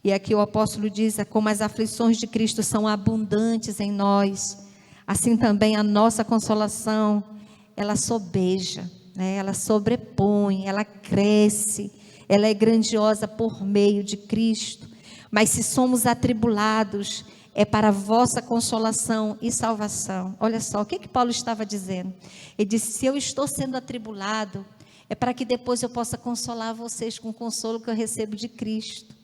E aqui o apóstolo diz, como as aflições de Cristo são abundantes em nós, assim também a nossa consolação, ela sobeja, né? Ela sobrepõe, ela cresce, ela é grandiosa por meio de Cristo. Mas se somos atribulados, é para a vossa consolação e salvação. Olha só, o que Paulo estava dizendo? Ele disse, se eu estou sendo atribulado, é para que depois eu possa consolar vocês com o consolo que eu recebo de Cristo.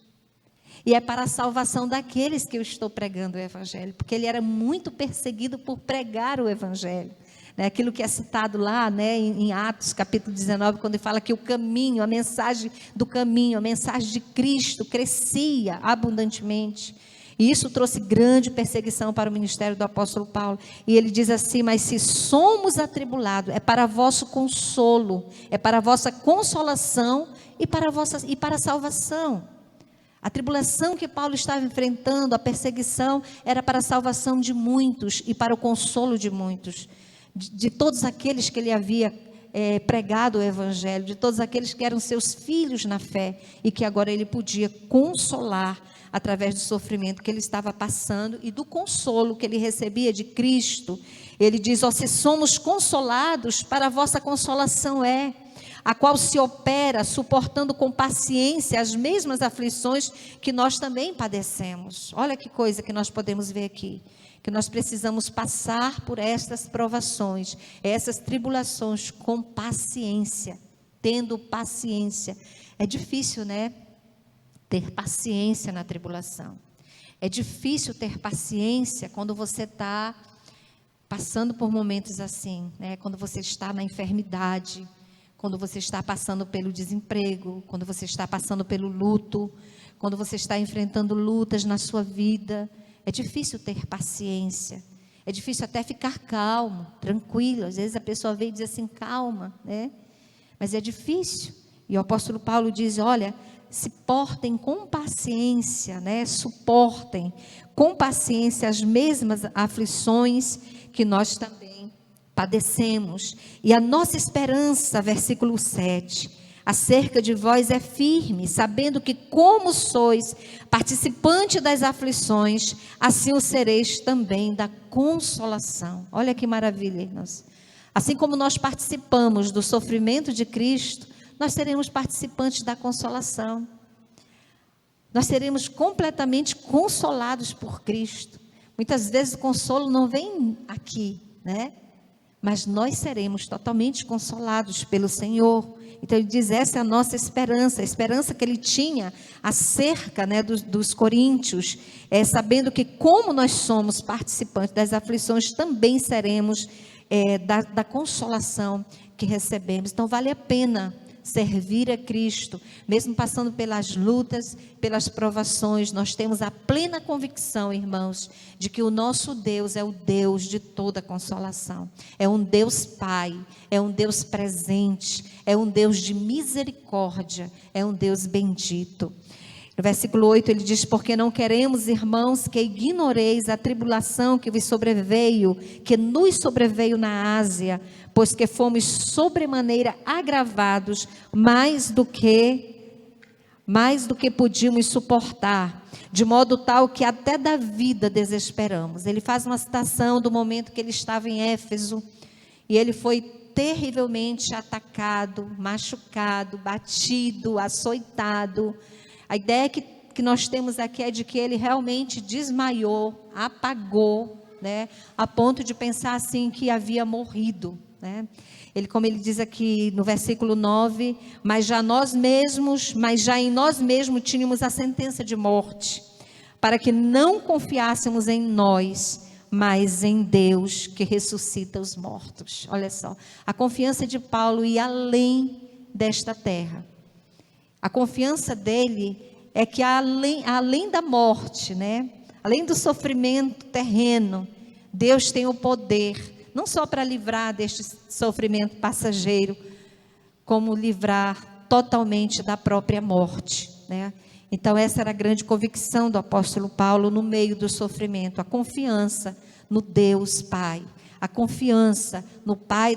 E é para a salvação daqueles que eu estou pregando o Evangelho, porque ele era muito perseguido por pregar o Evangelho. Aquilo que é citado lá, né, em Atos capítulo 19, quando ele fala que o caminho, a mensagem do caminho, a mensagem de Cristo crescia abundantemente. E isso trouxe grande perseguição para o ministério do apóstolo Paulo. E ele diz assim, mas se somos atribulados, é para vosso consolo, é para a vossa consolação e para a salvação. A tribulação que Paulo estava enfrentando, a perseguição, era para a salvação de muitos e para o consolo de muitos. De todos aqueles que ele havia pregado o evangelho, de todos aqueles que eram seus filhos na fé e que agora ele podia consolar através do sofrimento que ele estava passando e do consolo que ele recebia de Cristo. Ele diz: ó, se somos consolados, para a vossa consolação é, a qual se opera suportando com paciência as mesmas aflições que nós também padecemos. Olha que coisa que nós podemos ver aqui, que nós precisamos passar por estas provações, essas tribulações com paciência, tendo paciência. É difícil, né? Ter paciência na tribulação. É difícil ter paciência quando você está passando por momentos assim, né? Quando você está na enfermidade, quando você está passando pelo desemprego, quando você está passando pelo luto, quando você está enfrentando lutas na sua vida. É difícil ter paciência, é difícil até ficar calmo, tranquilo. Às vezes a pessoa vem e diz assim, calma, né? Mas é difícil. E o apóstolo Paulo diz, olha, se portem com paciência, né? Suportem com paciência as mesmas aflições que nós também padecemos. E a nossa esperança, versículo 7, acerca de vós é firme, sabendo que como sois participante das aflições, assim o sereis também da consolação. Olha que maravilha, irmãos. Assim como nós participamos do sofrimento de Cristo, nós seremos participantes da consolação. Nós seremos completamente consolados por Cristo. Muitas vezes o consolo não vem aqui, né? Mas nós seremos totalmente consolados pelo Senhor. Então ele diz, essa é a nossa esperança, a esperança que ele tinha acerca, né, dos coríntios, sabendo que como nós somos participantes das aflições, também seremos da consolação que recebemos. Então vale a pena servir a Cristo, mesmo passando pelas lutas, pelas provações. Nós temos a plena convicção, irmãos, de que o nosso Deus é o Deus de toda consolação. É um Deus Pai, é um Deus presente, é um Deus de misericórdia, é um Deus bendito. No versículo 8 ele diz, porque não queremos, irmãos, que ignoreis a tribulação que vos sobreveio, que nos sobreveio na Ásia, pois que fomos sobremaneira agravados, mais do que podíamos suportar, de modo tal que até da vida desesperamos. Ele faz uma citação do momento que ele estava em Éfeso, e ele foi terrivelmente atacado, machucado, batido, açoitado. A ideia que nós temos aqui é de que ele realmente desmaiou, apagou, né, a ponto de pensar assim que havia morrido, né? Como ele diz aqui no versículo 9, mas já em nós mesmos tínhamos a sentença de morte, para que não confiássemos em nós, mas em Deus que ressuscita os mortos. Olha só, a confiança de Paulo ia além desta terra. A confiança dele é que além da morte, né? Além do sofrimento terreno, Deus tem o poder, não só para livrar deste sofrimento passageiro, como livrar totalmente da própria morte, né? Então essa era a grande convicção do apóstolo Paulo no meio do sofrimento, a confiança no Deus Pai, a confiança no Pai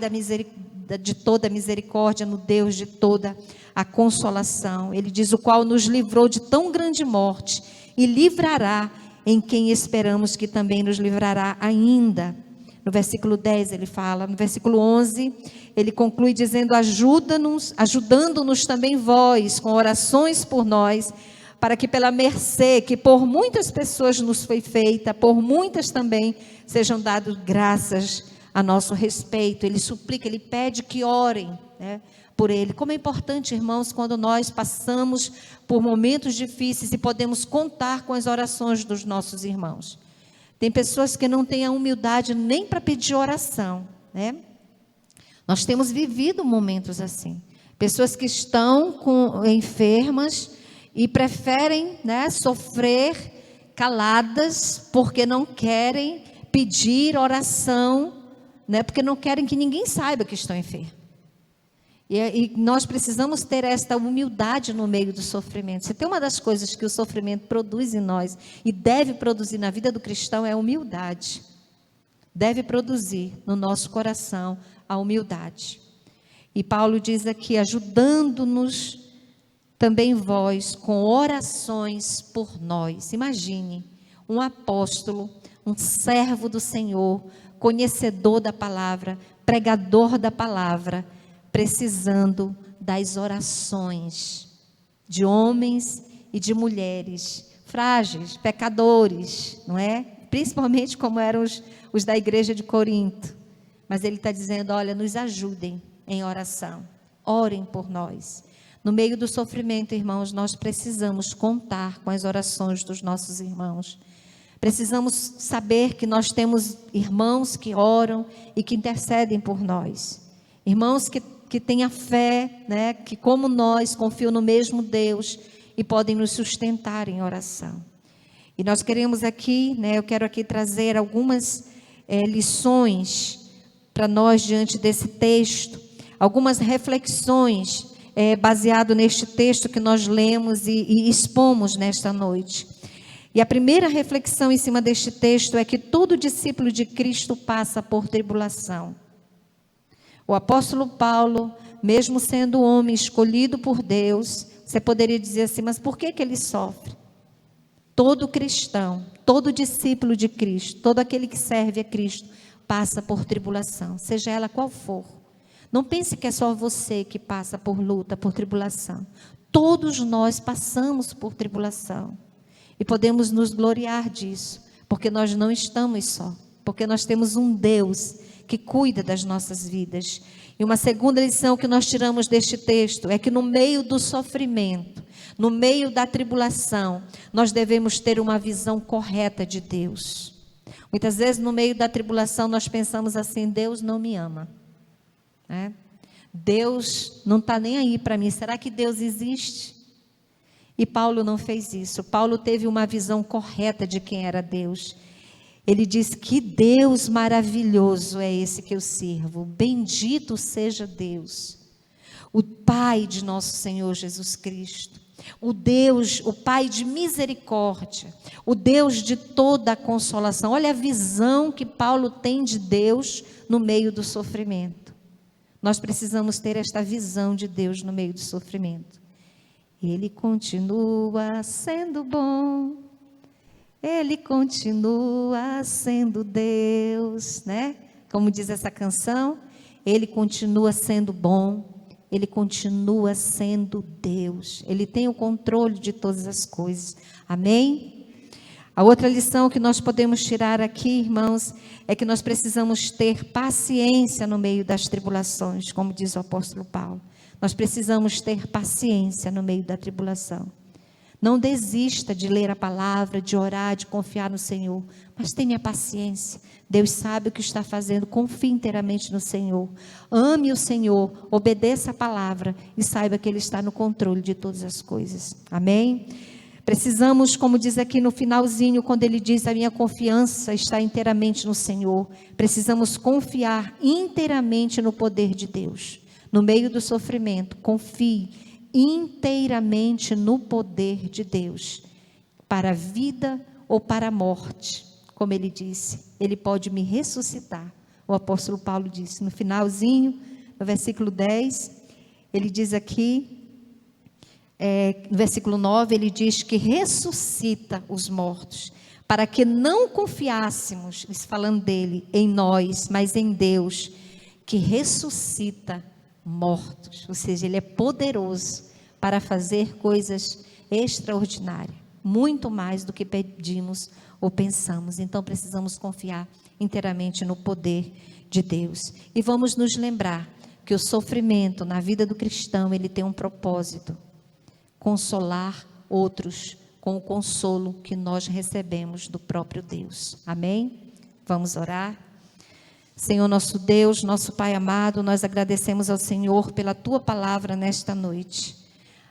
de toda a misericórdia, no Deus de toda a consolação. Ele diz, o qual nos livrou de tão grande morte e livrará em quem esperamos que também nos livrará ainda. No versículo 10 ele fala, no versículo 11 ele conclui dizendo, ajudando-nos também vós com orações por nós, para que pela mercê que por muitas pessoas nos foi feita, por muitas também sejam dadas graças a nosso respeito. Ele suplica, ele pede que orem, né, por ele. Como é importante, irmãos, quando nós passamos por momentos difíceis e podemos contar com as orações dos nossos irmãos. Tem pessoas que não têm a humildade nem para pedir oração, né? Nós temos vivido momentos assim. Pessoas que estão enfermas e preferem, né, sofrer caladas porque não querem pedir oração, né, porque não querem que ninguém saiba que estão enfermos. E nós precisamos ter esta humildade no meio do sofrimento. Se tem uma das coisas que o sofrimento produz em nós e deve produzir na vida do cristão é a humildade. Deve produzir no nosso coração a humildade. E Paulo diz aqui, ajudando-nos também vós com orações por nós. Imagine, um apóstolo, um servo do Senhor, conhecedor da palavra, pregador da palavra, precisando das orações de homens e de mulheres frágeis, pecadores, não é? Principalmente como eram os da igreja de Corinto. Mas ele está dizendo, olha, nos ajudem em oração, orem por nós. No meio do sofrimento, irmãos, nós precisamos contar com as orações dos nossos irmãos. Precisamos saber que nós temos irmãos que oram e que intercedem por nós. Irmãos que têm a fé, né, que como nós confiam no mesmo Deus e podem nos sustentar em oração. E nós queremos aqui, né, eu quero aqui trazer algumas lições para nós diante desse texto, algumas reflexões baseado neste texto que nós lemos e expomos nesta noite. E a primeira reflexão em cima deste texto é que todo discípulo de Cristo passa por tribulação. O apóstolo Paulo, mesmo sendo homem escolhido por Deus, você poderia dizer assim, mas por que ele sofre? Todo cristão, todo discípulo de Cristo, todo aquele que serve a Cristo, passa por tribulação, seja ela qual for. Não pense que é só você que passa por luta, por tribulação. Todos nós passamos por tribulação. E podemos nos gloriar disso, porque nós não estamos só. Porque nós temos um Deus que cuida das nossas vidas. E uma segunda lição que nós tiramos deste texto é que no meio do sofrimento, no meio da tribulação, nós devemos ter uma visão correta de Deus. Muitas vezes no meio da tribulação nós pensamos assim, Deus não me ama. Deus não está nem aí para mim, será que Deus existe? E Paulo não fez isso. Paulo teve uma visão correta de quem era Deus. Ele diz, que Deus maravilhoso é esse que eu sirvo, bendito seja Deus, o Pai de nosso Senhor Jesus Cristo, o Deus, o Pai de misericórdia, o Deus de toda a consolação. Olha a visão que Paulo tem de Deus no meio do sofrimento. Nós precisamos ter esta visão de Deus no meio do sofrimento. Ele continua sendo bom, Ele continua sendo Deus, né? Como diz essa canção, Ele continua sendo bom, Ele continua sendo Deus. Ele tem o controle de todas as coisas. Amém? A outra lição que nós podemos tirar aqui, irmãos, é que nós precisamos ter paciência no meio das tribulações, como diz o apóstolo Paulo. Nós precisamos ter paciência no meio da tribulação. Não desista de ler a palavra, de orar, de confiar no Senhor, mas tenha paciência. Deus sabe o que está fazendo, confie inteiramente no Senhor. Ame o Senhor, obedeça a palavra e saiba que Ele está no controle de todas as coisas. Amém? Precisamos, como diz aqui no finalzinho, quando ele diz, a minha confiança está inteiramente no Senhor. Precisamos confiar inteiramente no poder de Deus. No meio do sofrimento, confie inteiramente no poder de Deus. Para a vida ou para a morte, como ele disse, Ele pode me ressuscitar. O apóstolo Paulo disse, no finalzinho, no versículo 10, ele diz aqui, no versículo 9, ele diz que ressuscita os mortos, para que não confiássemos, falando dele, em nós, mas em Deus, que ressuscita mortos. Ou seja, Ele é poderoso para fazer coisas extraordinárias, muito mais do que pedimos ou pensamos. Então precisamos confiar inteiramente no poder de Deus. E vamos nos lembrar que o sofrimento na vida do cristão, ele tem um propósito: consolar outros com o consolo que nós recebemos do próprio Deus. Amém? Vamos orar? Senhor nosso Deus, nosso Pai amado, nós agradecemos ao Senhor pela Tua palavra nesta noite.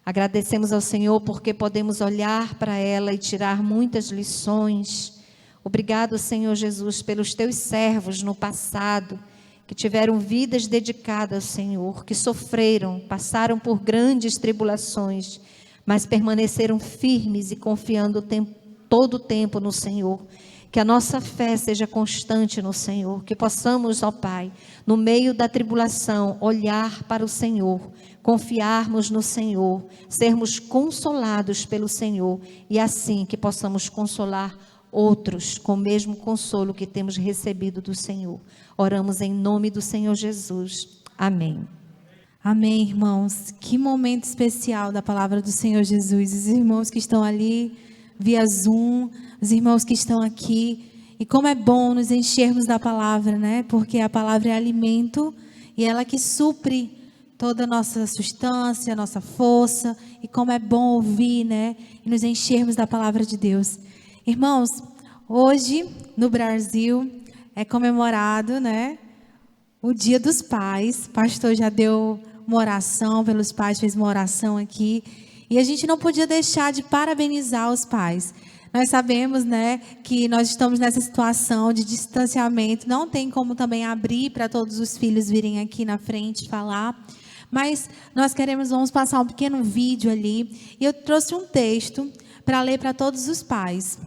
Agradecemos ao Senhor porque podemos olhar para ela e tirar muitas lições. Obrigado, Senhor Jesus, pelos Teus servos no passado, que tiveram vidas dedicadas ao Senhor, que sofreram, passaram por grandes tribulações, mas permaneceram firmes e confiando todo o tempo no Senhor. Que a nossa fé seja constante no Senhor. Que possamos, ó Pai, no meio da tribulação, olhar para o Senhor, confiarmos no Senhor, sermos consolados pelo Senhor e assim que possamos consolar outros com o mesmo consolo que temos recebido do Senhor. Oramos em nome do Senhor Jesus. Amém. Amém, irmãos. Que momento especial da palavra do Senhor Jesus. Os irmãos que estão ali via Zoom, os irmãos que estão aqui. E como é bom nos enchermos da palavra, né? Porque a palavra é alimento e ela que supre toda a nossa substância, a nossa força. E como é bom ouvir, né? E nos enchermos da palavra de Deus. Irmãos, hoje no Brasil é comemorado, né? O Dia dos Pais. O pastor já deu uma oração pelos pais, fez uma oração aqui. E a gente não podia deixar de parabenizar os pais. Nós sabemos, né, que nós estamos nessa situação de distanciamento. Não tem como também abrir para todos os filhos virem aqui na frente falar. Mas nós vamos passar um pequeno vídeo ali. E eu trouxe um texto para ler para todos os pais.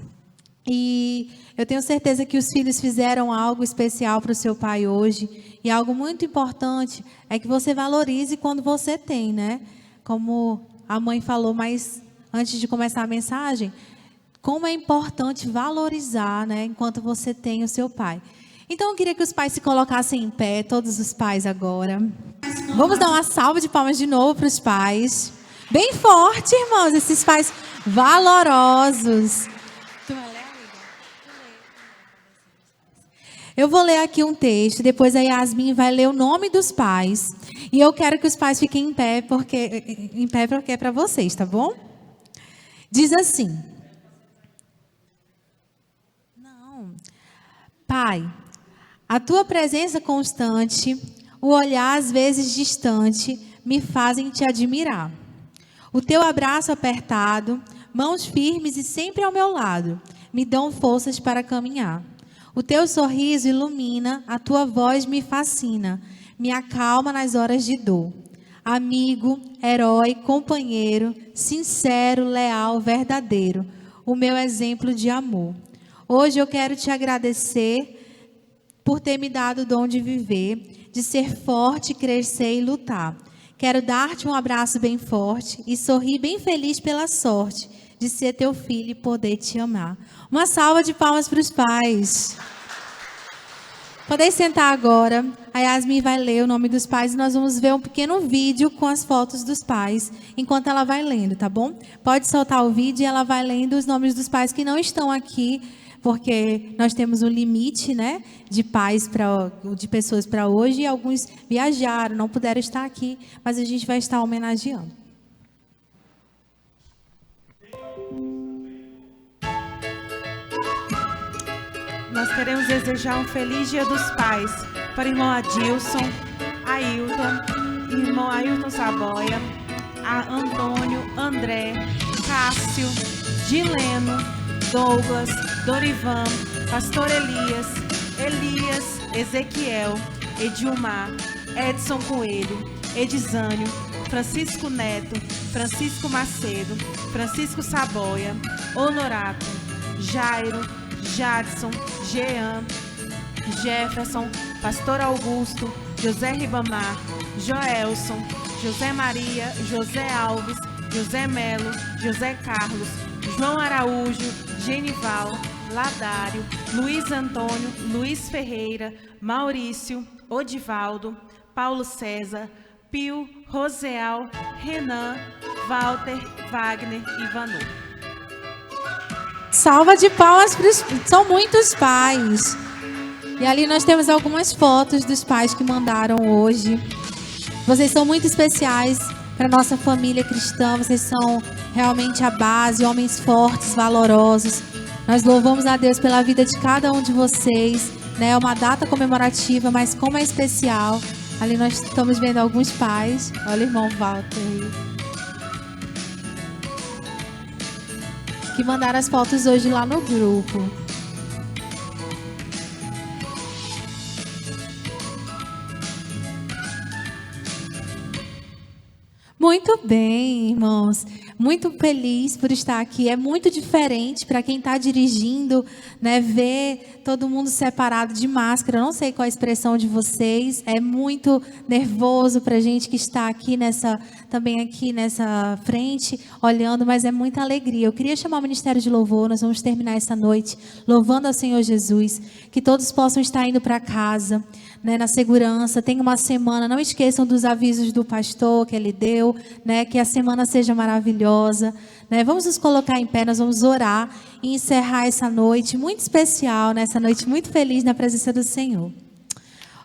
E eu tenho certeza que os filhos fizeram algo especial para o seu pai hoje. E algo muito importante é que você valorize quando você tem, né? Como a mãe falou, mas antes de começar a mensagem, como é importante valorizar, né? Enquanto você tem o seu pai. Então eu queria que os pais se colocassem em pé, todos os pais agora. Vamos dar uma salva de palmas de novo para os pais. Bem forte, irmãos, esses pais valorosos. Eu vou ler aqui um texto, depois a Yasmin vai ler o nome dos pais. E eu quero que os pais fiquem em pé porque é para vocês, tá bom? Diz assim: Pai, a tua presença constante, o olhar às vezes distante, me fazem te admirar. O teu abraço apertado, mãos firmes e sempre ao meu lado, me dão forças para caminhar. O teu sorriso ilumina, a tua voz me fascina, me acalma nas horas de dor. Amigo, herói, companheiro, sincero, leal, verdadeiro, o meu exemplo de amor. Hoje eu quero te agradecer por ter me dado o dom de viver, de ser forte, crescer e lutar. Quero dar-te um abraço bem forte e sorrir bem feliz pela sorte de ser teu filho e poder te amar. Uma salva de palmas para os pais. Podem sentar agora. A Yasmin vai ler o nome dos pais e nós vamos ver um pequeno vídeo com as fotos dos pais, enquanto ela vai lendo, tá bom? Pode soltar o vídeo e ela vai lendo os nomes dos pais que não estão aqui, porque nós temos um limite, né, de pessoas para hoje, e alguns viajaram, não puderam estar aqui, mas a gente vai estar homenageando. Nós queremos desejar um feliz Dia dos Pais para o irmão Adilson, Ailton, irmão Ailton Saboia, a Antônio, André, Cássio, Dileno, Douglas, Dorivan, Pastor Elias, Ezequiel, Edilmar, Edson Coelho, Edizânio, Francisco Neto, Francisco Macedo, Francisco Saboia, Honorato, Jairo, Jadson, Jean, Jefferson, Pastor Augusto, José Ribamar, Joelson, José Maria, José Alves, José Melo, José Carlos, João Araújo, Genival, Ladário, Luiz Antônio, Luiz Ferreira, Maurício, Odivaldo, Paulo César, Pio, Roseal, Renan, Walter, Wagner e Vanu. Salva de palmas para os... São muitos pais. E ali nós temos algumas fotos dos pais que mandaram hoje. Vocês são muito especiais para a nossa família cristã. Vocês são realmente a base, homens fortes, valorosos. Nós louvamos a Deus pela vida de cada um de vocês. Né? É uma data comemorativa, mas como é especial. Ali nós estamos vendo alguns pais. Olha o irmão Walter aí. Que mandaram as fotos hoje lá no grupo. Muito bem, irmãos. muito feliz por estar aqui. É muito diferente para quem está dirigindo, né, ver todo mundo separado de máscara. Eu não sei qual a expressão de vocês. É muito nervoso para a gente que está aqui também aqui nessa frente, olhando, mas é muita alegria. Eu queria chamar o Ministério de Louvor. Nós vamos terminar essa noite louvando ao Senhor Jesus. Que todos possam estar indo para casa, né, na segurança. Tenha uma semana. Não esqueçam dos avisos do pastor que ele deu, né, que a semana seja maravilhosa, né. Vamos nos colocar em pé, nós vamos orar e encerrar essa noite muito especial, nessa noite muito feliz na presença do Senhor.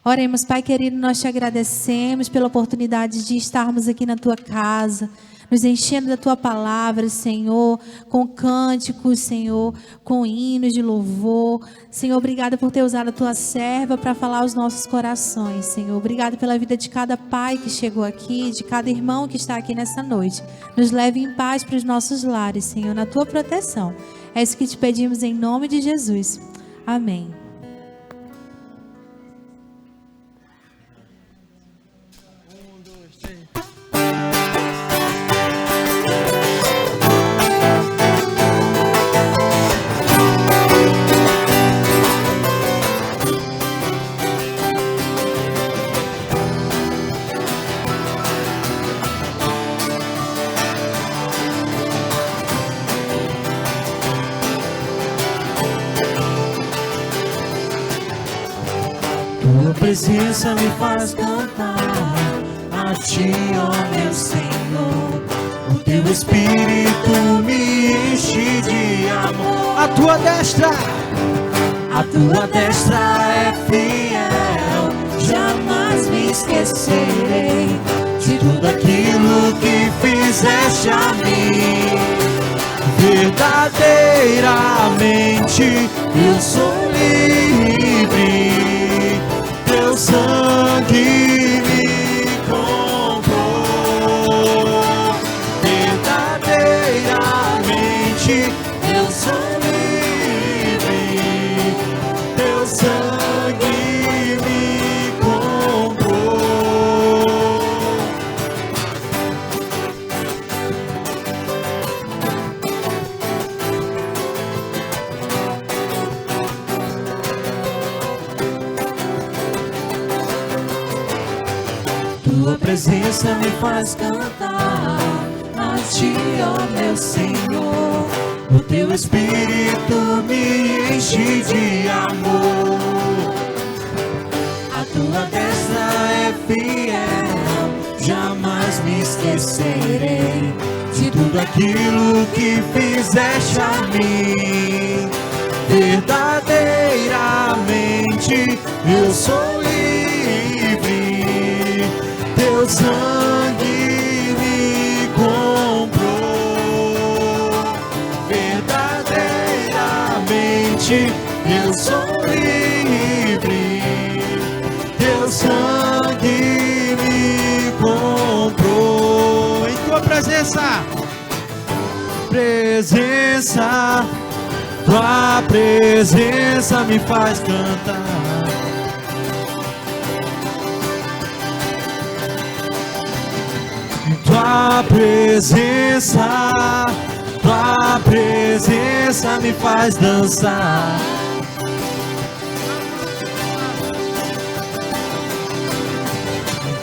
Oremos. Pai querido, nós te agradecemos pela oportunidade de estarmos aqui na tua casa, nos enchendo da tua palavra, Senhor, com cânticos, Senhor, com hinos de louvor. Senhor, obrigada por ter usado a tua serva para falar aos nossos corações, Senhor. Obrigada pela vida de cada pai que chegou aqui, de cada irmão que está aqui nessa noite. Nos leve em paz para os nossos lares, Senhor, na tua proteção. É isso que te pedimos em nome de Jesus. Amém. Tua presença me faz cantar a ti, ó meu Senhor. O teu Espírito me enche de amor. A tua destra é fiel. Jamais me esquecerei de tudo aquilo que fizeste a mim. Verdadeiramente eu sou livre. Teu sangue me comprou. Verdadeiramente eu sou livre. Teu sangue me comprou. Tua presença me faz cantar a ti, ó meu Senhor. O teu Espírito me enche de amor. A tua destra é fiel. Jamais me esquecerei de tudo aquilo que fizeste a mim. Verdadeiramente eu sou livre. Teu sangue me comprou. Verdadeiramente eu sou livre. Teu sangue me comprou. Em tua presença, tua presença me faz cantar. Tua presença me faz dançar.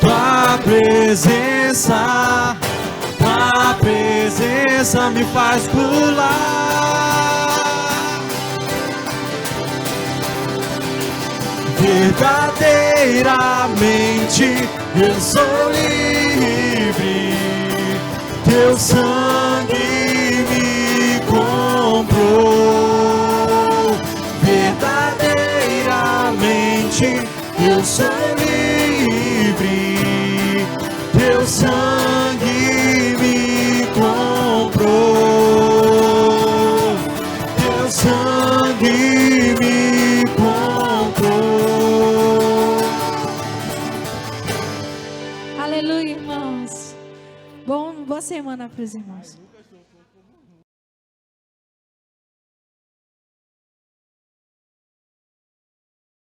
Tua presença me faz pular. Verdadeiramente eu sou livre. Teu sangue me comprou. Verdadeiramente eu sou livre. Teu sangue me comprou. Teu sangue me comprou. Aleluia, irmãos. Boa semana para os irmãos.